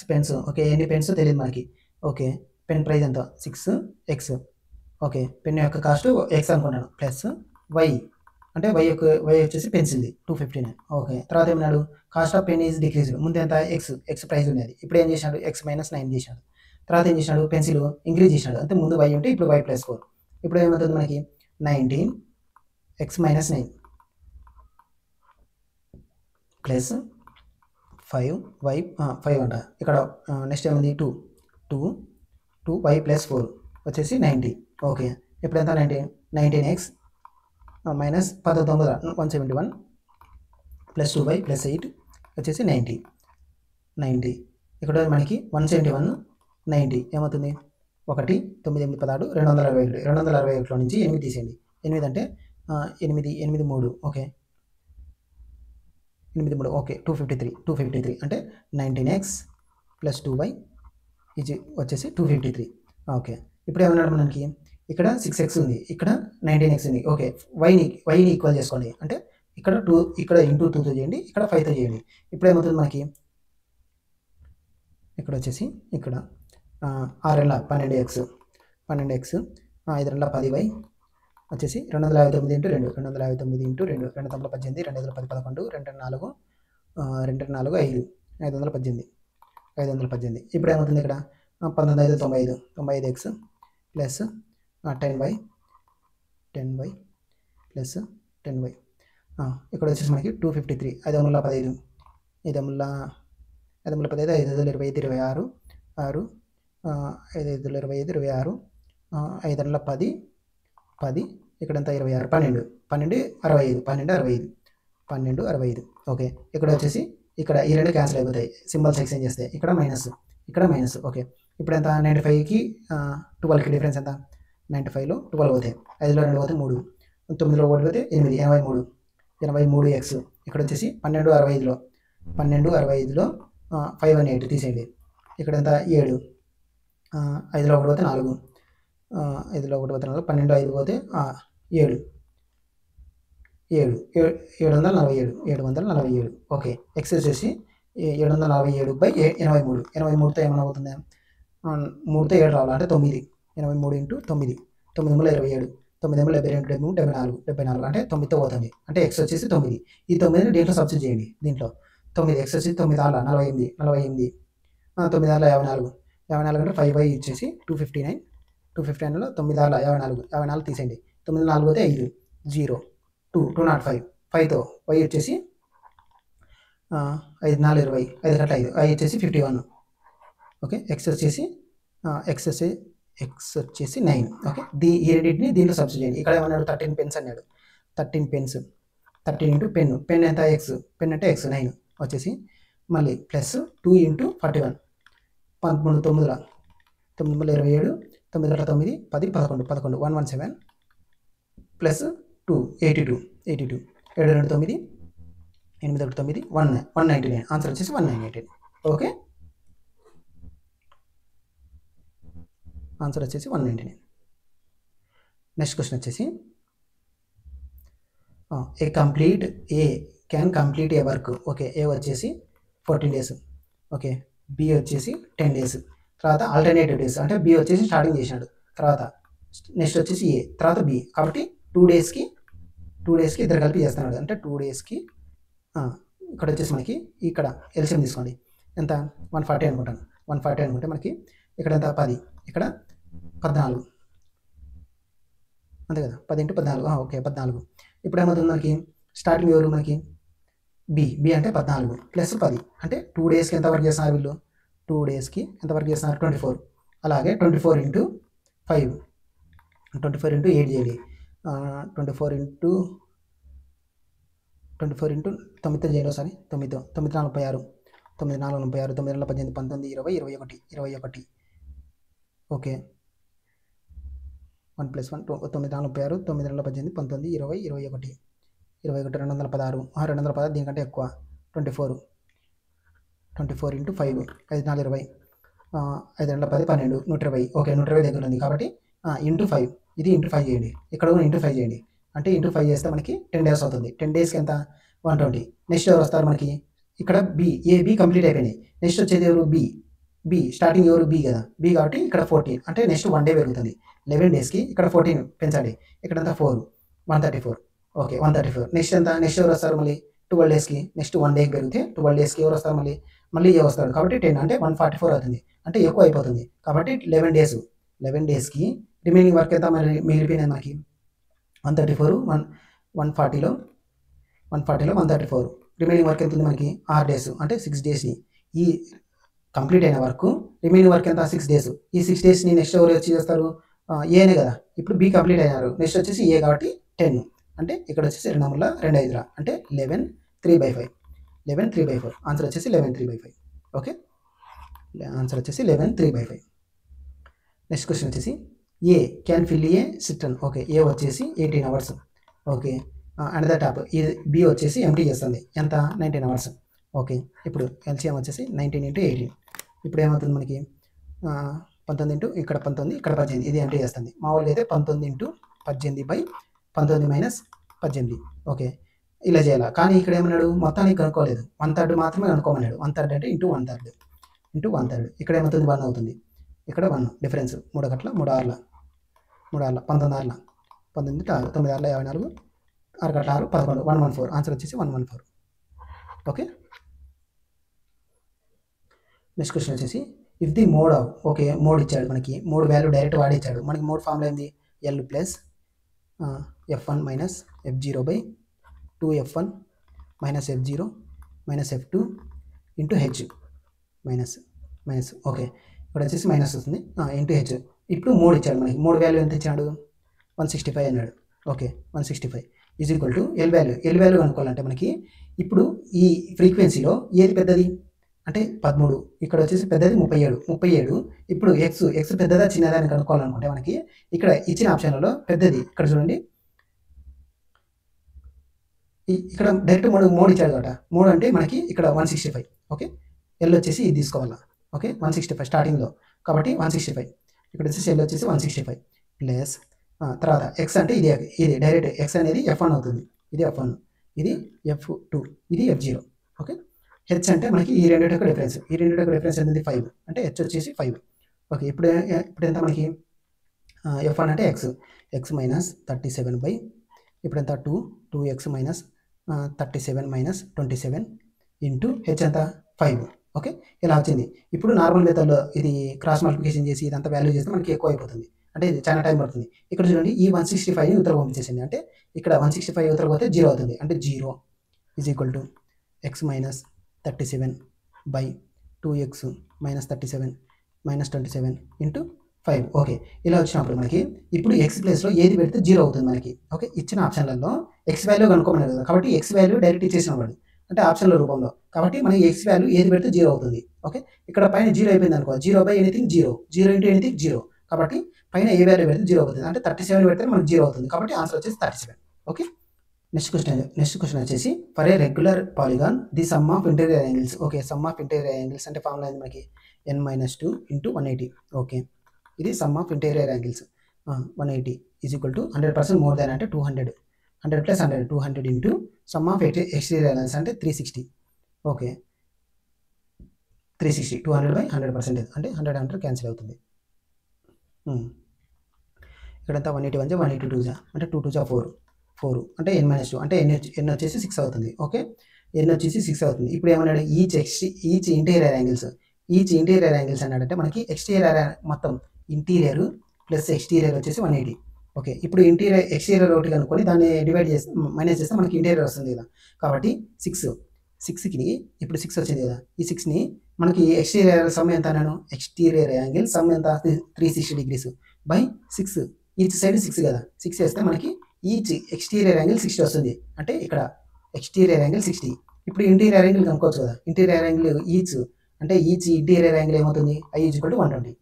pens. Okay, ఎన్ని పెన్స్ తెలియదు మనకి. ఓకే, పెన్ ప్రైస్ ఎంత 6x. ఓకే, పెన్ యొక్క కాస్ట్ x అనుకున్నాను ప్లస్ y అంటే y వచ్చేసి పెన్సిల్ది 259. ఓకే, తర్వాత ఏమన్నాడు cost of pen is decreased. ముందు ఎంత x ప్రైస్ ఉన్నది, ఇప్పుడు ఏం చేశాడు x - 9 చేశాడు. తర్వాత ఏం చేశాడు పెన్సిల్ ఇంక్రీజ్ చేశాడు, అంటే ముందు y ఉంటే ఇప్పుడు y + 4. ఇప్పుడు ఏమవుతుంది మనకి 19x - 9 ప్లస్ 5y 5 అంట. ఇక్కడ నెక్స్ట్ ఏముంది 2y + 4 వచ్చేసి 90. ఓకే, ఇప్పుడు ఎంత 19x మైనస్ 19 171 ప్లస్ 2y + 8 వచ్చేసి 90. ఇక్కడ మనకి 171 90 ఏమవుతుంది 1 9 8 16 261. 261లో నుంచి 8 తీసేయండి. 8 అంటే 8 3. ఓకే, 8 3. ఓకే, 253 అంటే 19x ప్లస్ 2y ఇది వచ్చేసి 253. ఓకే, ఇప్పుడు ఏమన్నాడు మనకి ఇక్కడ 6x ఉంది, ఇక్కడ 19x ఉంది. ఓకే, వైని ఈక్వల్ చేసుకోండి, అంటే ఇక్కడ 2 ఇక్కడ ఇంటూ 2తో చేయండి, ఇక్కడ 5తో చేయండి. ఇప్పుడు ఏమవుతుంది మనకి ఇక్కడ వచ్చేసి ఇక్కడ 6 12x 5 10y వచ్చేసి 259 ఇంటూ 2 259 ఇంటూ 2 2 9 18 2 5 10 11 2 4 5 518. ఇప్పుడు ఏమవుతుంది ఇక్కడ 19 5 95x plus 10y plus 10y. ఇక్కడ వచ్చేసి మనకి 253 5 15 5 15 5 25 25 26 6 5 25 26 5 10 ఇక్కడ ఎంత 26 12 65. ఓకే, ఇక్కడ వచ్చేసి ఇక్కడ ఈ రెండు క్యాన్సిల్ అయిపోతాయి సింబల్స్ ఎక్స్చేంజ్ చేస్తే, ఇక్కడ మైనస్. ఓకే, ఇప్పుడు ఎంత 95కి 12కి డిఫరెన్స్ ఎంత 95లో 12 పోతాయి, 5లో 2 పోతే 3 9లో 1 పోతే 8 83x. ఇక్కడ వచ్చేసి 1265లో 5 అని 8 తీసేయండి. ఇక్కడ ఎంత 7 5లో 1 పోతే 4 5లో 1 పోతే 4 12 5 పోతే 7 747. ఓకే, x వచ్చేసి 747/83. 83తో ఏమైనా అవుతుంది 3తో 7 రావాలి అంటే 9. 83 ఇంటూ 9 9 27 9 72 74 అంటే 9తో పోతుంది, అంటే x వచ్చేసి 9. ఈ 9ని దీంట్లో సబ్స్టిట్యూట్ చేయండి. దీంట్లో 9 x వచ్చేసి 9 ఆల 48 9 ఆల 54 అంటే 5y వచ్చేసి 259లో 9 ఆల 54 తీసేయండి. 9 4 పోతే 5 0 205 5తో y వచ్చేసి 5 4 20 5 కట్ల 5 y వచ్చేసి 51. ఓకే, x వచ్చేసి 9. ఓకే, ఈ రెండింటిని దీంట్లో సబ్స్టిట్యూట్ చేయండి. ఇక్కడ ఏమన్నాడు 13 పెన్స్ అన్నాడు. 13 పెన్స్ 13 ఇంటూ పెన్ ఎంత x, పెన్ అంటే x 9 వచ్చేసి మళ్ళీ ప్లస్ 2 ఇంటూ 41 13 9 9 27 9 9 10 11 117 ప్లస్ 2 82 7 2 9 8 9 199. ఆన్సర్ వచ్చేసి 199. ఓకే, ఆన్సర్ వచ్చేసి 199. నెక్స్ట్ క్వశ్చన్ వచ్చేసి A complete can complete a work. Okay, A వచ్చేసి 14 డేస్. ఓకే, బి వచ్చేసి 10 డేస్. తర్వాత ఆల్టర్నేటివ్ డేస్ అంటే బి వచ్చేసి స్టార్టింగ్ చేసినాడు, తర్వాత నెక్స్ట్ వచ్చేసి ఏ, తర్వాత బి. కాబట్టి 2 డేస్కి ఇద్దరు కలిపి చేస్తున్నాడు. అంటే 2 డేస్కి ఇక్కడ వచ్చేసి మనకి ఇక్కడ ఎల్సిఎం తీసుకోండి. ఎంత? 140 అనుకుంటాను. 140 అనుకుంటే మనకి ఇక్కడ ఎంత? 10, ఇక్కడ 14, అంతే కదా? 10 × 14. ఓకే, 14. ఇప్పుడు ఏమవుతుంది మనకి? స్టార్టింగ్ ఎవరు మనకి? బి అంటే 14 ప్లస్ 10 అంటే 2 డేస్కి ఎంత వర్క్ చేస్తున్నారు వీళ్ళు? 2 డేస్కి ఎంత వర్క్ చేస్తున్నారు? 24. అలాగే 24 × 5, 24 × 8 చేయండి. 24 × 9 చేయండి ఒకసారి. 9 4 36, 9 4 36, 9 2 18, 19, 20, 21. ఓకే, 1 + 1 9 4 36, 9 2 18, 19, 20, 21, 216. 216 దీనికంటే ఎక్కువ. 24 × 5, 5 4 20, 5 2 10, 12, 120. ఓకే, 120 దగ్గర ఉంది కాబట్టి × 5, ఇది × 5 చేయండి. ఇక్కడ కూడా × 5 చేయండి. అంటే × 5 చేస్తే మనకి 10 డేస్ అవుతుంది. 10 డేస్కి ఎంత? 120. నెక్స్ట్ ఎవరు వస్తారు మనకి? ఇక్కడ బి కంప్లీట్ అయిపోయినాయి. నెక్స్ట్ వచ్చేది ఎవరు? బి స్టార్టింగ్ ఎవరు? బి కదా. బి కాబట్టి ఇక్కడ 14 అంటే నెక్స్ట్ 1 డే పెరుగుతుంది. 11 డేస్కి ఇక్కడ 14 పెంచాలి. ఇక్కడ ఎంత? 4, 134. ఓకే, 134. నెక్స్ట్ ఎంత? నెక్స్ట్ ఎవరు వస్తారు మళ్ళీ? 12 డేస్కి. నెక్స్ట్ 1 డేకి పెరిగితే 12 డేస్కి ఎవరు వస్తారు మళ్ళీ ఏ వస్తాడు. కాబట్టి 10 అంటే 144 అవుతుంది. అంటే ఎక్కువ అయిపోతుంది. కాబట్టి 11 డేస్కి రిమైనింగ్ వర్క్ ఎంత మిగిలిపోయినది మనకి? 134. 140లో 134. రిమైనింగ్ వర్క్ ఎంత ఉంది మనకి? 6 డేస్ అంటే 6 డేస్ని ఈ కంప్లీట్ అయిన వరకు రిమైనింగ్ వర్క్ ఎంత? 6 డేస్. ఈ 6 డేస్ని నెక్స్ట్ ఎవరు వచ్చి చేస్తారు? ఏనే కదా. ఇప్పుడు బి కంప్లీట్ అయినారు. నెక్స్ట్ వచ్చేసి ఏ కాబట్టి 10 అంటే ఇక్కడ వచ్చేసి 2 × 2 5 అంటే 11 3/5. 11 3/4. ఆన్సర్ వచ్చేసి 11 3/5. ఓకే, ఆన్సర్ వచ్చేసి 11 3/5. నెక్స్ట్ క్వశ్చన్ వచ్చేసి A can fill a cistern. Okay, A వచ్చేసి 18 hours. Okay, under the top ఇది బి వచ్చేసి ఎంటీ చేస్తుంది. ఎంత? 19 hours. ఓకే, ఇప్పుడు ఎల్సిఎం వచ్చేసి 19 × 18. ఇప్పుడు ఏమవుతుంది మనకి? 19 ఇక్కడ 19, ఇక్కడ 18. ఇది ఎంటీ చేస్తుంది. మామూలుగా అయితే 19 × 18/19 - 18. ఓకే, ఇలా చేయాలి. కానీ ఇక్కడ ఏమన్నాడు? మొత్తానికి కనుక్కోలేదు. 1/3 మాత్రమే కనుక్కోమన్నాడు. 1/3 అంటే × 1/3. ఇక్కడ ఏమవుతుంది? 1 అవుతుంది. ఇక్కడ 1 డిఫరెన్స్. 3 1 3 6 19 6 19 6 9 6 54 6 6 11 114. ఆన్సర్ వచ్చేసి 114. ఓకే, నెక్స్ట్ క్వశ్చన్ వచ్చేసి if the mode of. Okay, mode ఇచ్చాడు మనకి. మోడ్ వాల్యూ డైరెక్ట్ వాడి ఇచ్చాడు మనకి. మోడ్ ఫార్ములా ఏంది? L + F1 - F0/2F1 - F0 - F2 × H minus. Okay, ఇక్కడ వచ్చేసి మైనస్ వస్తుంది × H. ఇప్పుడు మోడ్ ఇచ్చాడు మనకి. మోడ్ వాల్యూ ఎంత ఇచ్చాడు? 165 అన్నాడు. ఓకే, 165 = L వాల్యూ కనుక్కోవాలంటే మనకి ఇప్పుడు ఈ ఫ్రీక్వెన్సీలో ఏది పెద్దది అంటే 13. ఇక్కడ వచ్చేసి పెద్దది 37. ఇప్పుడు ఎక్స్ పెద్దదా చిన్నదా అని కనుక్కోవాలనుకుంటే మనకి ఇక్కడ ఇచ్చిన ఆప్షన్లలో పెద్దది. ఇక్కడ చూడండి, ఇక్కడ డైరెక్ట్ మోడ్ ఇచ్చాడు కదా. మోడ్ అంటే మనకి ఇక్కడ 165. ఓకే, ఎల్ వచ్చేసి ఇది తీసుకోవాలా. ఓకే, 165 స్టార్టింగ్లో కాబట్టి 165. ఇక్కడ వచ్చేసి ఎల్ వచ్చేసి 165 ప్లస్ తర్వాత ఎక్స్ అంటే ఇది డైరెక్ట్ ఎక్స్ అనేది F1 అవుతుంది. ఇది F1, ఇది F2, ఇది F0. ఓకే, హెచ్ అంటే మనకి ఈ రెండింటి యొక్క డిఫరెన్స్. ఈ రెండింటి యొక్క డిఫరెన్స్ అనేది 5 అంటే హెచ్ వచ్చేసి 5. ఓకే, ఇప్పుడు ఎంత మనకి? F1 అంటే ఎక్స్ మైనస్ 37 ఇప్పుడు ఎంత? 2x - 37 - 27 ఇంటూ హెచ్ ఎంత? 5. ఓకే, ఇలా వచ్చింది. ఇప్పుడు నార్మల్ మెథడ్లో ఇది క్రాస్ మల్టిప్లికేషన్ చేసి ఇదంతా వాల్యూ చేస్తే మనకి ఎక్కువ అయిపోతుంది. అంటే ఇది చాలా టైం పడుతుంది. ఇక్కడ చూడండి, ఈ 165ని ఉత్తర పంపించేసింది. అంటే ఇక్కడ 165 ఉత్తర పోతే 0 అవుతుంది. అంటే 0 = x - 37 / 2x - 37 - 27 ఇంటూ 5. ఓకే, ఇలా వచ్చినప్పుడు మనకి ఇప్పుడు ఎక్స్ ప్లేస్లో ఏది పెడితే 0 అవుతుంది మనకి. ఓకే, ఇచ్చిన ఆప్షన్లలో ఎక్స్ వాల్యూ కనుక్కోమన్నారు కదా. కాబట్టి ఎక్స్ వాల్యూ డైరెక్ట్ ఇచ్చేసిన వాడు అంటే ఆప్షన్ల రూపంలో. కాబట్టి మనకి ఎక్స్ వాల్యూ ఏది పెడితే 0 అవుతుంది. ఓకే, ఇక్కడ పైన 0 అయిపోయింది అనుకో. 0/anything 0 × anything 0. కాబట్టి పైన ఏ వాల్యూ పెడితే 0 అవుతుంది. అంటే 37 పెడితే మనకి 0 అవుతుంది. కాబట్టి ఆన్సర్ వచ్చేసి 37. ఓకే, నెక్స్ట్ క్వశ్చన్ వచ్చేసి for a regular polygon the sum of interior angles. Okay, some of interior angles అంటే ఫార్ములా ఏంది మనకి? n - 2 × 180. ఓకే, ఇది some of interior angles. 180 = 100% more than అంటే 200. 100 + 100 200 into some of exterior angles అంటే 360. ఓకే 360 200/100% అంటే 100 క్యాన్సిల్ అవుతుంది. ఇక్కడంతా 181 182 అంటే 2 2 4 4 అంటే n-2 అంటే n వచ్చేసి 6 అవుతుంది. ఓకే n వచ్చేసి 6 అవుతుంది. ఇప్పుడు ఏమన్నాడు ఈచ్ ఇంటీరియర్ యాంగిల్స్ అన్నాడంటే మనకి ఎక్స్టీరియర్ మొత్తం ఇంటీరియర్ ప్లస్ ఎక్స్టీరియర్ వచ్చేసి 180. ఓకే ఇప్పుడు ఎక్స్టీరియర్ ఒకటి కనుక్కొని దాన్ని డివైడ్ చేసి మైనస్ చేస్తే మనకి ఇంటీరియర్ వస్తుంది కదా. కాబట్టి 6కి ఇప్పుడు 6 వచ్చింది కదా. ఈ 6ని మనకి ఎక్స్టీరియర్ సమ్ ఎంత అన్నాను, ఎక్స్టీరియర్ యాంగిల్ సమ్ ఎంత 360 degrees బై 6. ఈచ్ సైడ్ 6 కదా, 6 వేస్తే మనకి ఈచ్ ఎక్స్టీరియర్ యాంగిల్ 60 వస్తుంది. అంటే ఇక్కడ ఎక్స్టీరియర్ యాంగిల్ 60. ఇప్పుడు ఇంటీరియర్ యాంగిల్ కనుక్కోవచ్చు కదా. ఇంటీరియర్ యాంగిల్ ఈచ్ అంటే ఈచ్ ఇంటీరియర్ యాంగిల్ ఏమవుతుంది, I = 120.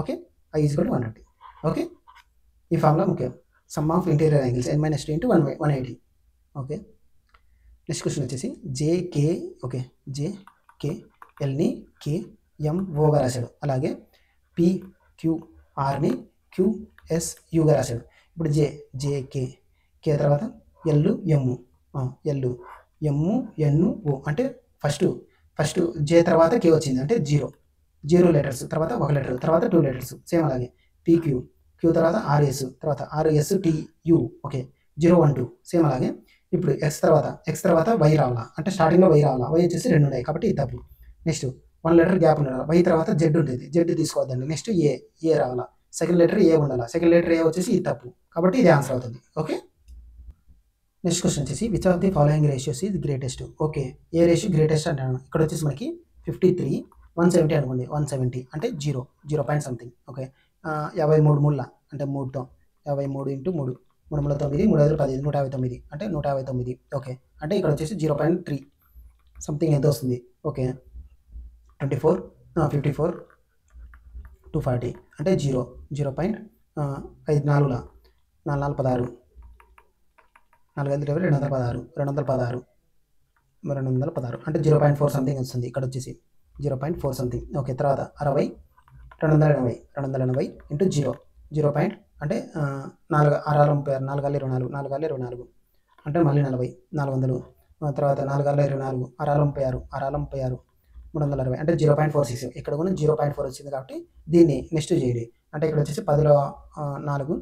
Okay I = 120. ఓకే ఈ ఫార్ములా ముఖ్యం. Some of interior angles n-2 into 180. Okay next question వచ్చేసి జేకే. ఓకే జేకేఎల్ని KMOగా రాశాడు. అలాగే PQRని QSUగా రాశాడు. ఇప్పుడు జేకే తర్వాత LMNO అంటే ఫస్ట్ జే తర్వాత కే వచ్చింది అంటే 0 లెటర్స్, తర్వాత 1 లెటర్, తర్వాత 2 లెటర్స్. సేమ్ అలాగే క్యూ తర్వాత RS, తర్వాత RSTU. ఓకే 012 సేమ్ అలాగే. ఇప్పుడు ఎక్స్ తర్వాత వై రావాలా అంటే స్టార్టింగ్లో వై రావాలా, వై వచ్చేసి 2 ఉన్నాయి కాబట్టి ఇది తప్పు. నెక్స్ట్ 1 లెటర్ గ్యాప్ ఉండాలి, వై తర్వాత జెడ్ ఉంటుంది, జెడ్ తీసుకోవద్దండి. నెక్స్ట్ ఏ రావాలా, సెకండ్ లెటర్ ఏ ఉండాలి, సెకండ్ లెటర్ ఏ వచ్చేసి ఇది తప్పు కాబట్టి ఇది ఆన్సర్ అవుతుంది. ఓకే నెక్స్ట్ క్వశ్చన్ వచ్చేసి which of the following ratios is greatest. Okay A ratio greatest అంటాను. ఇక్కడ వచ్చేసి మనకి 53 170 అనుకోండి. 170 అంటే 0 పాయింట్ సంథింగ్. ఓకే 53 మూల అంటే 3తో 53 ఇంటూ 3 3 3 9 3 5 10 159 అంటే 159. ఓకే అంటే ఇక్కడ వచ్చేసి 0.3 సంథింగ్ ఎంత వస్తుంది. ఓకే 54 240 అంటే 0.5 4 4 16 216 అంటే 0.4 సంథింగ్ వస్తుంది. ఇక్కడ వచ్చేసి 0.4 సంథింగ్. ఓకే తర్వాత 60 280 ఇంటూ 0 పాయింట్ అంటే 4 అంటే మళ్ళీ 40 400 తర్వాత 4 6 360 అంటే 0.46. ఇక్కడ కూడా 0.4 వచ్చింది కాబట్టి దీన్ని నెక్స్ట్ చేయండి. అంటే ఇక్కడ వచ్చేసి 10లో 4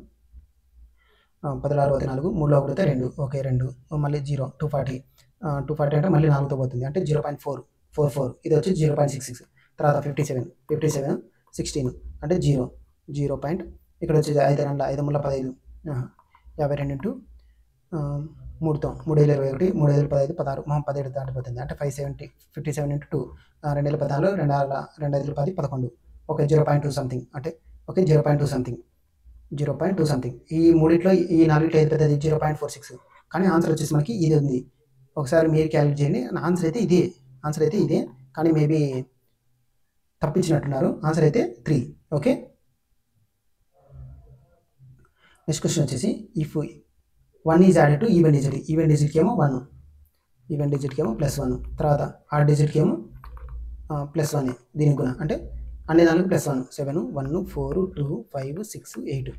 10లో 64 3లో 1 2. ఓకే 2 మళ్ళీ 240 అంటే మళ్ళీ 4తో పోతుంది అంటే 0.444. ఇది వచ్చి 0.66. తర్వాత 57 16 అంటే 0 పాయింట్ ఇక్కడ వచ్చేసి 5 5 3 15 52 ఇంటూ 3తో 3 21 3 15 16 17 దాటిపోతుంది అంటే 57 ఇంటూ 2 2014 2 5 10 11. ఓకే 0.2 సంథింగ్ అంటే ఓకే 0.2 సంథింగ్. ఈ మూడిట్లో ఈ 4 ఏది పెద్దది 0.46. కానీ ఆన్సర్ వచ్చేసి మనకి ఇది ఉంది. ఒకసారి మీరు క్యాలిక్యులేట్ చేయండి. ఆన్సర్ అయితే ఇదే కానీ మేబీ తప్పించినట్టున్నారు. ఆన్సర్ అయితే 3. ఓకే నెక్స్ట్ క్వశ్చన్ వచ్చేసి if 1 is added to even డిజిట్కి ఏమో 1, ఈవెన్ డిజిట్కి ఏమో +1, తర్వాత ఆడ్ డిజిట్కి ఏమో +1 దీనికి కూడా అంటే అన్ని దానికి +1 7 1 4 2 5 6 8.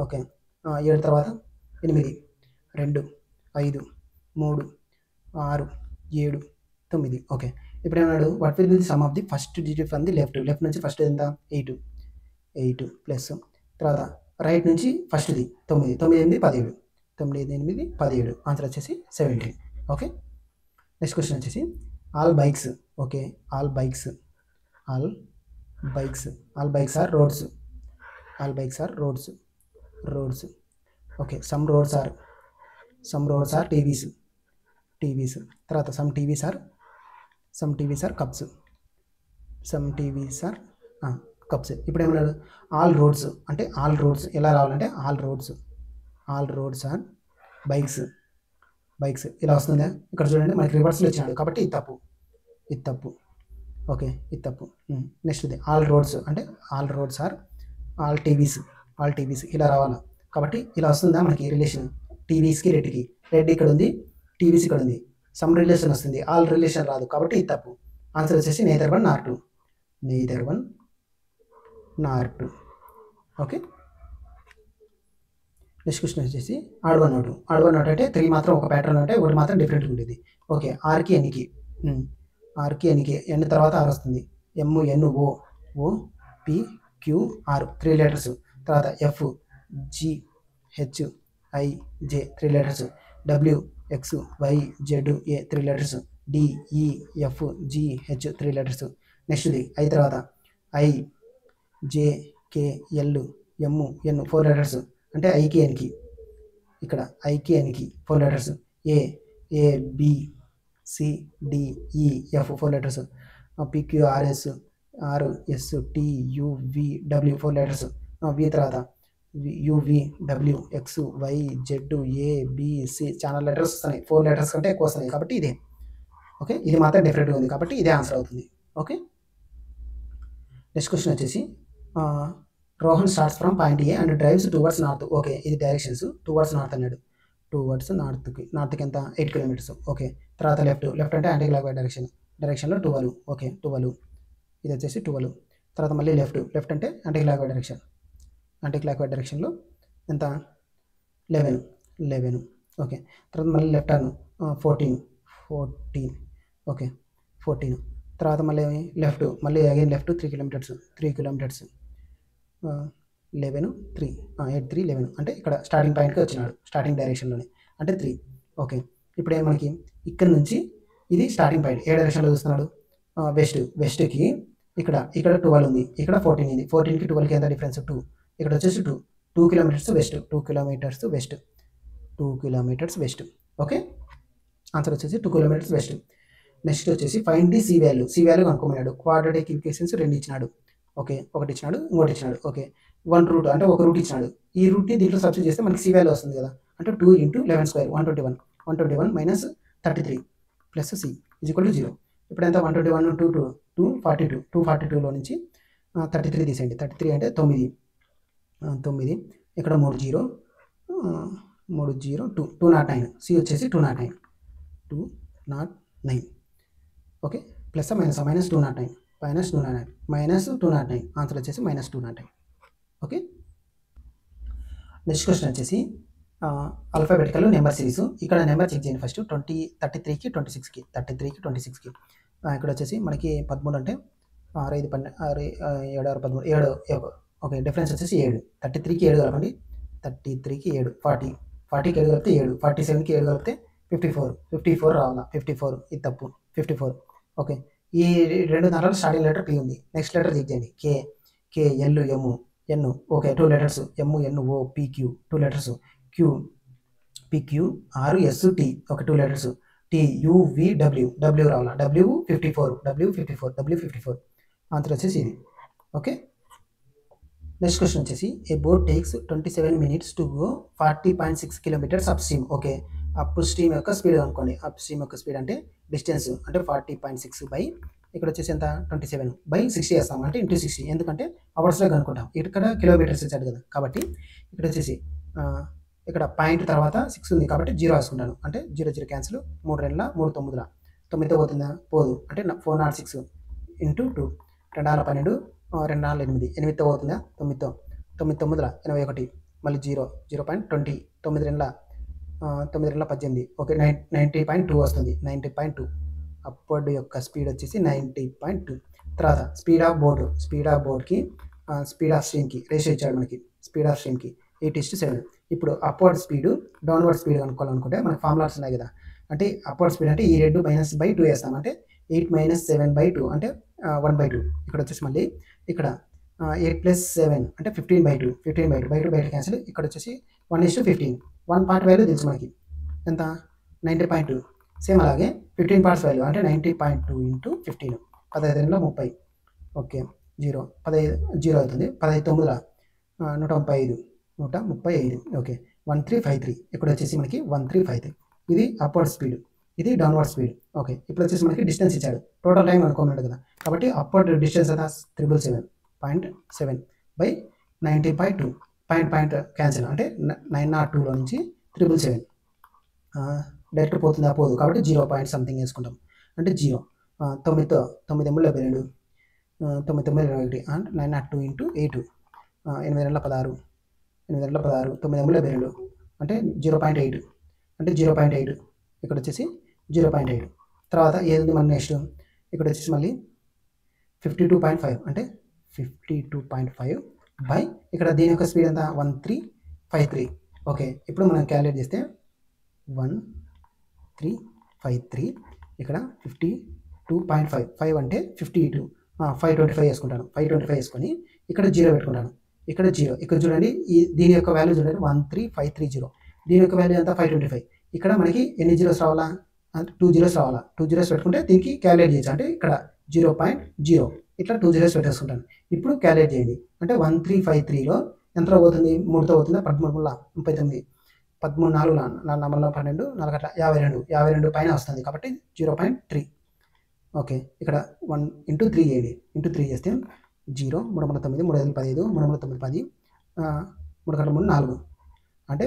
ఓకే 7 తర్వాత 8 2 5 3 6 7 9. ఓకే ఇప్పుడు ఏమన్నాడు what will be the sum of the first digit from the left నుంచి ఫస్ట్ ఎంత 8 ప్లస్ తర్వాత రైట్ నుంచి ఫస్ట్ది 9 8 17 ఆన్సర్ వచ్చేసి 17. ఓకే నెక్స్ట్ క్వశ్చన్ వచ్చేసి all bikes are roads. Okay some roads are TVs తర్వాత సమ్ టీవీస్ ఆర్ కప్స్. ఇప్పుడు ఏమన్నాడు ఆల్ రోడ్స్ అంటే ఆల్ రోడ్స్ ఎలా రావాలంటే ఆల్ రోడ్స్ ఆర్ బైక్స్ ఇలా వస్తుందా. ఇక్కడ చూడండి మనకి రివర్స్లో ఇచ్చినాడు కాబట్టి ఇది తప్పు. ఓకే ఇది తప్పు. నెక్స్ట్ ఇది ఆల్ రోడ్స్ అంటే all roads are all TVs ఇలా రావాలి కాబట్టి ఇలా వస్తుందా మనకి రిలేషన్. టీవీస్కి రెడ్ ఇక్కడ ఉంది, టీవీస్ ఇక్కడ ఉంది, సమ్ రిలేషన్ వస్తుంది, ఆల్ రిలేషన్ రాదు కాబట్టి ఇది తప్పు. ఆన్సర్ వచ్చేసి neither 1 nor 2. Okay next question వచ్చేసి ఆడ్ వన్ నోట్ అంటే 3 మాత్రం ఒక ప్యాటర్న్ అంటే ఒకటి మాత్రం డిఫరెంట్గా ఉంటుంది. ఓకే, ఆర్కి ఎన్కి ఎన్ తర్వాత ఆర్ వస్తుంది. N O P Q R 3 letters. తర్వాత F G H I J 3 letters. W X Y Z A 3 letters. D E F G H 3 letters. నెక్స్ట్ది ఐ తర్వాత I J K L M N 4 letters. అంటే ఐకి ఎన్కి ఇక్కడ ఐకి ఎన్కి 4 letters. A B C D E F 4 letters. P Q R S R S T U V W 4 letters. వి తర్వాత U V W X Y Z A B C చాలా లెటర్స్ వస్తున్నాయి. 4 లెటర్స్ కంటే ఎక్కువ వస్తున్నాయి కాబట్టి ఇదే. ఓకే, ఇది మాత్రం డిఫరెంట్గా ఉంది కాబట్టి ఇదే ఆన్సర్ అవుతుంది. ఓకే, నెక్స్ట్ క్వశ్చన్ వచ్చేసి Rohan starts from point A and drives towards north. Okay, ఇది డైరెక్షన్స్. టువర్డ్స్ నార్త్ అన్నాడు. టువర్డ్స్ నార్త్కి ఎంత 8 కిలోమీటర్స్. ఓకే, తర్వాత లెఫ్ట్ అంటే యాంటీ క్లాక్ వైజ్ డైరెక్షన్లో 12. ఓకే 12, ఇది వచ్చేసి 12. తర్వాత మళ్ళీ లెఫ్ట్ అంటే యాంటీ క్లాక్ వైజ్ డైరెక్షన్లో ఎంత 11. ఓకే, తర్వాత మళ్ళీ లెఫ్ట్ టర్న్ 14. ఓకే 14. తర్వాత మళ్ళీ మళ్ళీ అగైన్ లెఫ్ట్ 3 కిలోమీటర్స్. 11 3 8 3 11 అంటే ఇక్కడ స్టార్టింగ్ పాయింట్కి వచ్చినాడు, స్టార్టింగ్ డైరెక్షన్లోనే అంటే 3. ఓకే, ఇప్పుడు మనకి ఇక్కడ నుంచి ఇది స్టార్టింగ్ పాయింట్ ఏ డైరెక్షన్లో చూస్తున్నాడు, వెస్ట్కి. ఇక్కడ 12 ఉంది, ఇక్కడ 14 ఉంది. 14కి 12కి ఎంత డిఫరెన్స్ 2. ఇక్కడ వచ్చేసి 2 kilometres west. 2 kilometres west. Okay, answer వచ్చేసి 2 కిలోమీటర్స్ వెస్ట్. నెక్స్ట్ వచ్చేసి ఫైండ్ ది సి వాల్యూ కనుక్కోమన్నాడు. క్వాడ్రాటిక్ ఈక్వేషన్స్ 2 ఇచ్చినాడు. ఓకే, ఒకటి ఇచ్చినాడు, ఇంకోటి ఇచ్చినాడు. ఓకే, 1 రూట్ అంటే ఒక రూట్ ఇచ్చినాడు. ఈ రూట్ని దీంట్లో సబ్స్టిట్యూట్ చేస్తే మనకి సి వాల్యూ వస్తుంది కదా. అంటే 2 × 11 square 121 minus 33 plus C is equal to 0. ఇప్పుడు ఎంత 121 242. 242లో నుంచి 33 తీసేయండి. 33 అంటే 9. ఇక్కడ 3 0 209. సి వచ్చేసి 209. ఓకే, ప్లస్ మైనస్ 209 ఆన్సర్ వచ్చేసి -209. ఓకే, నెక్స్ట్ క్వశ్చన్ వచ్చేసి ఆల్ఫాబెటికల్ నెంబర్ సిరీస్. ఇక్కడ నెంబర్ చెక్ చేయండి ఫస్ట్. 33కి 26కి ఇక్కడ వచ్చేసి మనకి 13 అంటే 6 5 12 6 7 6 13 ఓకే, డిఫరెన్స్ వచ్చేసి 7. 33కి 7 కలపండి. 33కి 7 40కి 7 కలిపితే 7. 47కి 7 కలిపితే 54 రావాలా. 54 ఇది తప్పు. 54. ఓకే, ఈ 2 దాంట్లో స్టార్టింగ్ లెటర్ పి ఉంది. నెక్స్ట్ లెటర్ చెక్ చేయండి. K L N. Okay 2 letters. N O P Q 2 letters. P Q R S T ఒక 2 letters. T U V W రావాలా. డబ్ల్యూ 54. ఆన్సర్ వచ్చేసి ఇది. ఓకే, నెక్స్ట్ క్వశ్చన్ వచ్చేసి A boat takes 27 minutes to go 40.6 kilometers upstream. Okay, upstream యొక్క స్పీడ్ అనుకోండి. అప్ స్ట్రీమ్ యొక్క స్పీడ్ అంటే డిస్టెన్స్ అంటే 40.6 బై ఇక్కడ వచ్చేసి ఎంత 27 బై 60 వేస్తాం అంటే ఇంటూ 60. ఎందుకంటే అవర్స్లో కనుక్కుంటాం. ఇక్కడ కిలోమీటర్స్ ఇచ్చాడు కదా కాబట్టి ఇక్కడ వచ్చేసి ఇక్కడ పాయింట్ తర్వాత 6 ఉంది కాబట్టి 0 వేసుకుంటాను. అంటే 0 క్యాన్సిల్. 3 2 3 9 9తో పోతుందా పోదు. అంటే 406 ఇంటూ 2 2 12 2 4 8 8తో పోతుందా 9తో 9 9 81 మళ్ళీ 0.20 9 2 18. ఓకే 90.2 వస్తుంది. 90.2 అప్వర్డ్ యొక్క స్పీడ్ వచ్చేసి 90.2. తర్వాత స్పీడ్ ఆఫ్ బోర్డ్కి స్పీడ్ ఆఫ్ స్ట్రీమ్కి రేషియో ఇచ్చాడు మనకి. స్పీడ్ ఆఫ్ స్ట్రీమ్కి 8:7. ఇప్పుడు అప్వర్డ్ స్పీడ్ డౌన్వర్డ్ స్పీడ్ కనుక్కోవాలనుకుంటే మనకి ఫార్ములాస్ ఉన్నాయి కదా. అంటే అప్వర్డ్ స్పీడ్ అంటే ఈ 2 -/2 వేస్తాం అంటే 8 - 7/2 అంటే 1/2. ఇక్కడ వచ్చేసి మళ్ళీ ఇక్కడ 8 + 7 అంటే 15/2 బయట క్యాన్సిల్. ఇక్కడ వచ్చేసి 1:15. 1 పార్ట్ వాల్యూ తెలుసు మనకి ఎంత 90.2. సేమ్ అలాగే 15 పార్ట్స్ వాల్యూ అంటే 90.2 × 15 15 30. ఓకే 0 అవుతుంది. 15 9 135. ఓకే 1353. ఇక్కడ వచ్చేసి మనకి 1353. ఇది అప్వర్డ్ స్పీడ్, ఇది డౌన్వర్డ్ స్పీడ్. ఓకే, ఇప్పుడు వచ్చేసి మనకి డిస్టెన్స్ ఇచ్చాడు. టోటల్ టైం అనుకోమన్నాడు కదా కాబట్టి అప్వర్డ్ డిస్టెన్స్ ఎంత 777.7 బై 90.2 పాయింట్ క్యాన్సిల్ అంటే 902లో నుంచి 777 డైరెక్ట్ పోతుందా పోదు కాబట్టి 0 పాయింట్ సంథింగ్ వేసుకుంటాం అంటే 0. 9 72 9 9 21 అండ్ 902 × 8 8 16 8 గంటల 16, 9 గంటల 22 అంటే 0.8 అంటే 0.8 ఇక్కడ వచ్చేసి 0.8. తర్వాత ఏది మన నెక్స్ట్ ఇక్కడ వచ్చేసి మళ్ళీ 52.5 అంటే 52.5 బై ఇక్కడ దీని యొక్క స్పీడ్ ఎంత 1353. ఓకే, ఇప్పుడు మనం క్యాలిక్యులేట్ చేస్తే 1353 ఇక్కడ 52.5 5 అంటే 52 525 వేసుకుంటాను. 525 వేసుకొని ఇక్కడ 0 పెట్టుకుంటాను. ఇక్కడ 0 ఇక్కడ చూడండి దీని యొక్క వాల్యూ చూడండి 13530. దీని యొక్క వాల్యూ ఎంత 525. ఇక్కడ మనకి ఎన్ని జీరోస్ రావాలా 2 జీరోస్ రావాలా. 2 జీరోస్ పెట్టుకుంటే దీనికి క్యాలిక్యులేట్ చేయొచ్చు. అంటే ఇక్కడ 0.0 ఇట్లా 2 జీరోస్ పెట్టేసుకుంటాను. ఇప్పుడు క్యాలిక్యులేట్ చేయండి. అంటే 1353లో ఎంత పోతుంది 3తో పోతుందా 13 39 13 4 4 12 4 అట్లా 52 పైన వస్తుంది కాబట్టి 0.3. ఓకే, ఇక్కడ 1 × 3 చేయండి. 3 చేస్తే 0 3 9 3 5 15 3 9 10 3 3 4 అంటే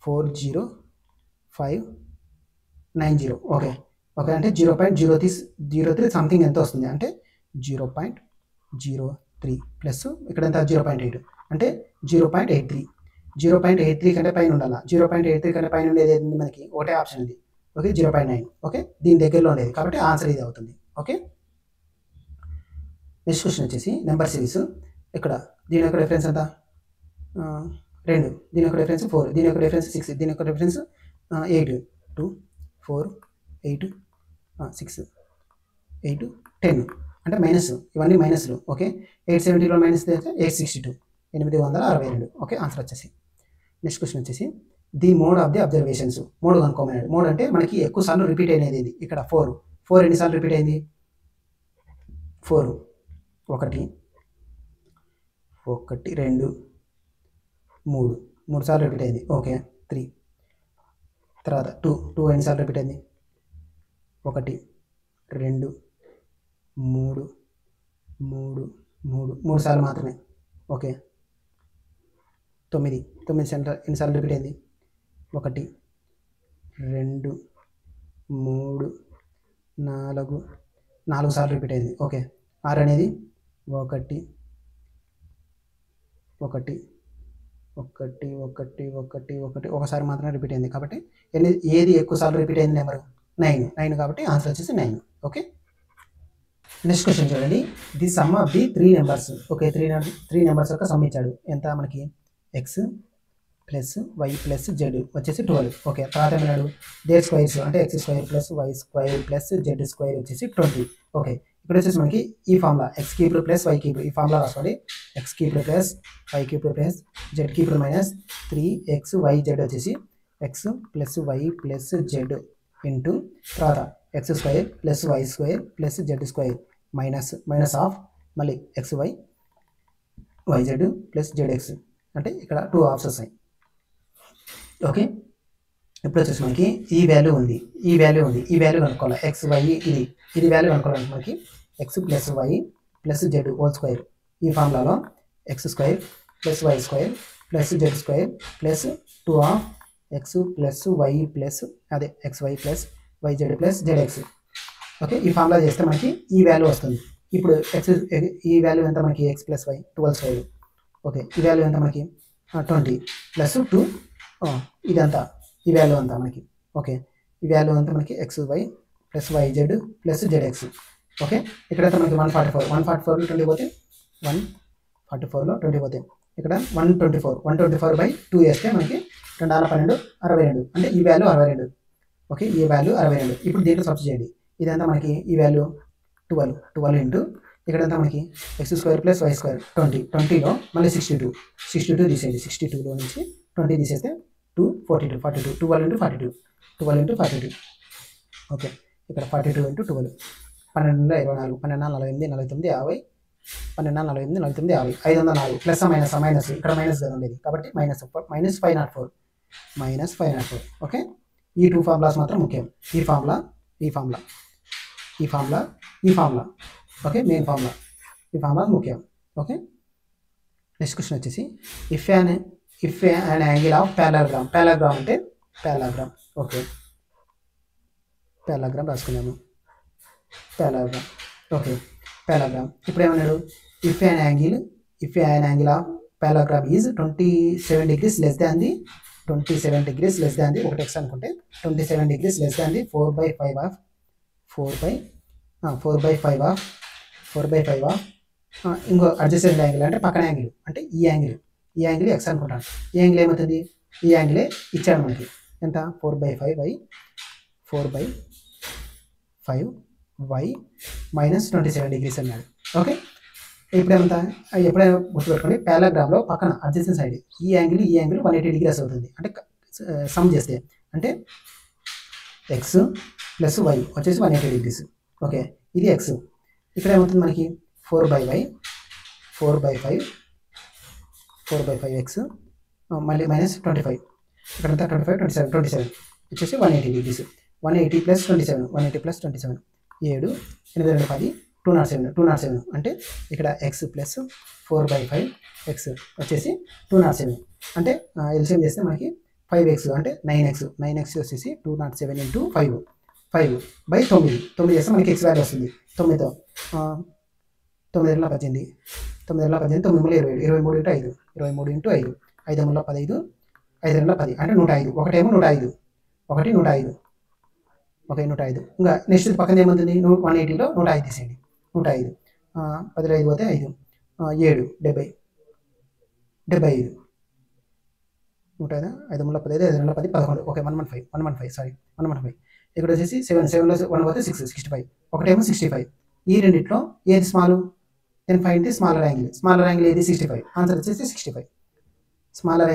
40590. ఓకే ఓకే అంటే 0.03 సంథింగ్ ఎంత వస్తుంది అంటే 0.03 ప్లస్ ఇక్కడ ఎంత 0.8 అంటే 0.83. 0.83 కంటే పైన ఉండాలి. 0.83 కంటే పైన ఉండేది మనకి ఒకటే ఆప్షన్ ఉంది. ఓకే 0.9. ఓకే, దీని దగ్గరలో ఉండేది కాబట్టి ఆన్సర్ ఇది అవుతుంది. ఓకే, నెక్స్ట్ క్వశ్చన్ వచ్చేసి నెంబర్ సిరీస్. ఇక్కడ దీని యొక్క రిఫరెన్స్ ఎంత 2, దీని యొక్క రిఫరెన్స్ 4, దీని యొక్క రిఫరెన్స్ 6, దీని యొక్క రిఫరెన్స్ 8 2 4 8 6 8 10 అంటే మైనస్ ఇవన్నీ మైనస్లు. ఓకే, 870లో మైనస్ అయితే 862 862. ఓకే, ఆన్సర్ వచ్చేసి. నెక్స్ట్ క్వశ్చన్ వచ్చేసి the mode of the observations. Mode కనుక్కోమన్నాడు. మోడ్ అంటే మనకి ఎక్కువ సార్లు రిపీట్ అయినది ఇది. ఇక్కడ 4 ఎన్నిసార్లు రిపీట్ అయింది 4 1 2 3 సార్లు రిపీట్ అయింది. ఓకే 3 తర్వాత 2 ఎన్నిసార్లు రిపీట్ అయింది 1 2 3 సార్లు మాత్రమే. ఓకే 9 ఎన్నిసార్లు రిపీట్ అయింది 1 2 3 4 సార్లు రిపీట్ అయింది. ఓకే 6 అనేది 1 ఒకసారి మాత్రమే రిపీట్ అయింది కాబట్టి ఏది ఎక్కువ సార్లు రిపీట్ అయింది నెంబర్ 9 కాబట్టి ఆన్సర్ వచ్చేసి 9. ఓకే, నెక్స్ట్ క్వశ్చన్ చూడండి. The sum of the 3 numbers. Okay 3 numbers యొక్క సమ్ ఇచ్చాడు. ఎంత మనకి X plus Y plus Z వచ్చేసి 12. ఓకే, తర్వాత ఏమన్నాడు దేర్ స్క్వైర్స్ అంటే x² plus y² plus z² వచ్చేసి 20. ఓకే, ఇక్కడ వచ్చేసి మనకి ఈ ఫార్ములా x³ ప్లస్ y³ ఈ ఫార్ములా రాసుకోండి. x³ plus y³ plus z³ minus 3xyz వచ్చేసి x plus y plus z into తర్వాత x² plus y² plus z² minus of మళ్ళీ xy yz ప్లస్ zx అంటే ఇక్కడ 2 ఆప్షన్స్ వస్తాయి. ఓకే, ఇప్పుడు వచ్చేసి మనకి ఈ వాల్యూ ఉంది, ఈ వాల్యూ కనుక్కోవాలి. xy ఇది వాల్యూ కనుక్కోవాలి. మనకి x plus y plus z whole square ఈ ఫార్ములాలో x² plus y² plus z² plus 2 of x plus y plus అదే xy plus yz plus zx. Okay, ఈ ఫార్ములా చేస్తే మనకి ఈ వాల్యూ వస్తుంది. ఇప్పుడు ఈ వాల్యూ ఎంత మనకి x ప్లస్ y 12². ఓకే, ఈ వాల్యూ ఎంత మనకి 20 ప్లస్ 2 ఇదంతా ఈ వాల్యూ అంతా మనకి. ఓకే, ఈ వాల్యూ అంతా మనకి xy plus yz plus zx. Okay, ఇక్కడైతే మనకి 144లో 20 పోతే 144లో 20 పోతే ఇక్కడ 124/2 వేస్తే మనకి 2 12 62 అంటే ఈ వాల్యూ 62. ఓకే, ఈ వాల్యూ 62. ఇప్పుడు దీంట్లో సబ్స్టిట్యూట్ చేయండి. ఇదంతా మనకి ఈ వాల్యూ 12 ఇంటూ ఇక్కడంతా మనకి x² ప్లస్ y² 20లో మళ్ళీ 62 తీసేయండి. 62లో నుంచి 20 తీసేస్తే 42 12 ఇంటూ 42. ఓకే, ఇక్కడ 42 ఇంటూ 12 12 24 12 48 49 50 504 ప్లస్ మైనస్ ఇక్కడ మైనస్ కదా ఉండేది కాబట్టి -504. ఓకే, ఈ 2 ఫార్ములాస్ మాత్రం ముఖ్యం. ఈ ఫార్ములా ఓకే మెయిన్ ఫార్ములా, ఈ ఫార్ములా ముఖ్యం. ఓకే, నెక్స్ట్ క్వశ్చన్ వచ్చేసి if an angle of parallelogram అంటే పారాగ్రామ్. ఓకే, పారాగ్రామ్ రాసుకున్నాము. ఓకే, పారాగ్రామ్ ఇప్పుడు ఏమన్నాడు if an angle of parallelogram is 27 degrees less than the 27 degrees less than the ఒకటి x అనుకుంటే 27 degrees less than the 4/5 of 4/5 of ఇంకో అడ్జసెంట్ యాంగిల్ అంటే పక్కన యాంగిల్ అంటే ఈ యాంగిల్ x అనుకుంటాను. ఈ యాంగిల్ ఏమవుతుంది? ఈ యాంగిలే ఇచ్చాడు మనకి ఎంత 4/5y మైనస్ 27 degrees అన్నాడు. ఓకే, ఎప్పుడేమంతా ఎప్పుడైనా గుర్తుపెట్టుకోండి, పారాగ్రామ్లో పక్కన అడ్జసెంట్ సైడ్ ఈ యాంగిల్ 180 degrees అవుతుంది. అంటే సమ్ చేస్తే అంటే ఎక్స్ ప్లస్ వై వచ్చేసి 180 degrees. ఓకే, ఇది ఎక్స్. ఇక్కడ ఏమవుతుంది మనకి 4/5 ఎక్స్ మళ్ళీ మైనస్ 25, ఇక్కడంతా 25 27 వచ్చేసి 180 degrees. 180 + 27 7 8 2 10 207 అంటే ఇక్కడ ఎక్స్ ప్లస్ 4/5 ఎక్స్ వచ్చేసి 207 అంటే ఎల్సిఎం చేస్తే మనకి 5x అంటే 9x వచ్చేసి 207 × 5/9 చేస్తే మనకి ఎక్స్ వాల్యూ వస్తుంది. 9తో 9 × 18 9 × 18 9 × 20 23 × 5 5 × 15 5 × 10 అంటే 105. ఒకటేమో 105 105 ఇంకా నెక్స్ట్ పక్కన ఏమవుతుంది? 180లో 105 తీసేయండి. 105 10 5 పోతే 5 7 70 75 105 5 × 15 5 × 10 11. ఓకే 115 ఇక్కడ వచ్చేసి 7లో 1 పోతే 6 65 ఒకటేమో 65. ఈ రెండిట్లో ఏది small? Then find the smaller angle ఏది? 65. ఆన్సర్ వచ్చేసి 65. స్మాలర్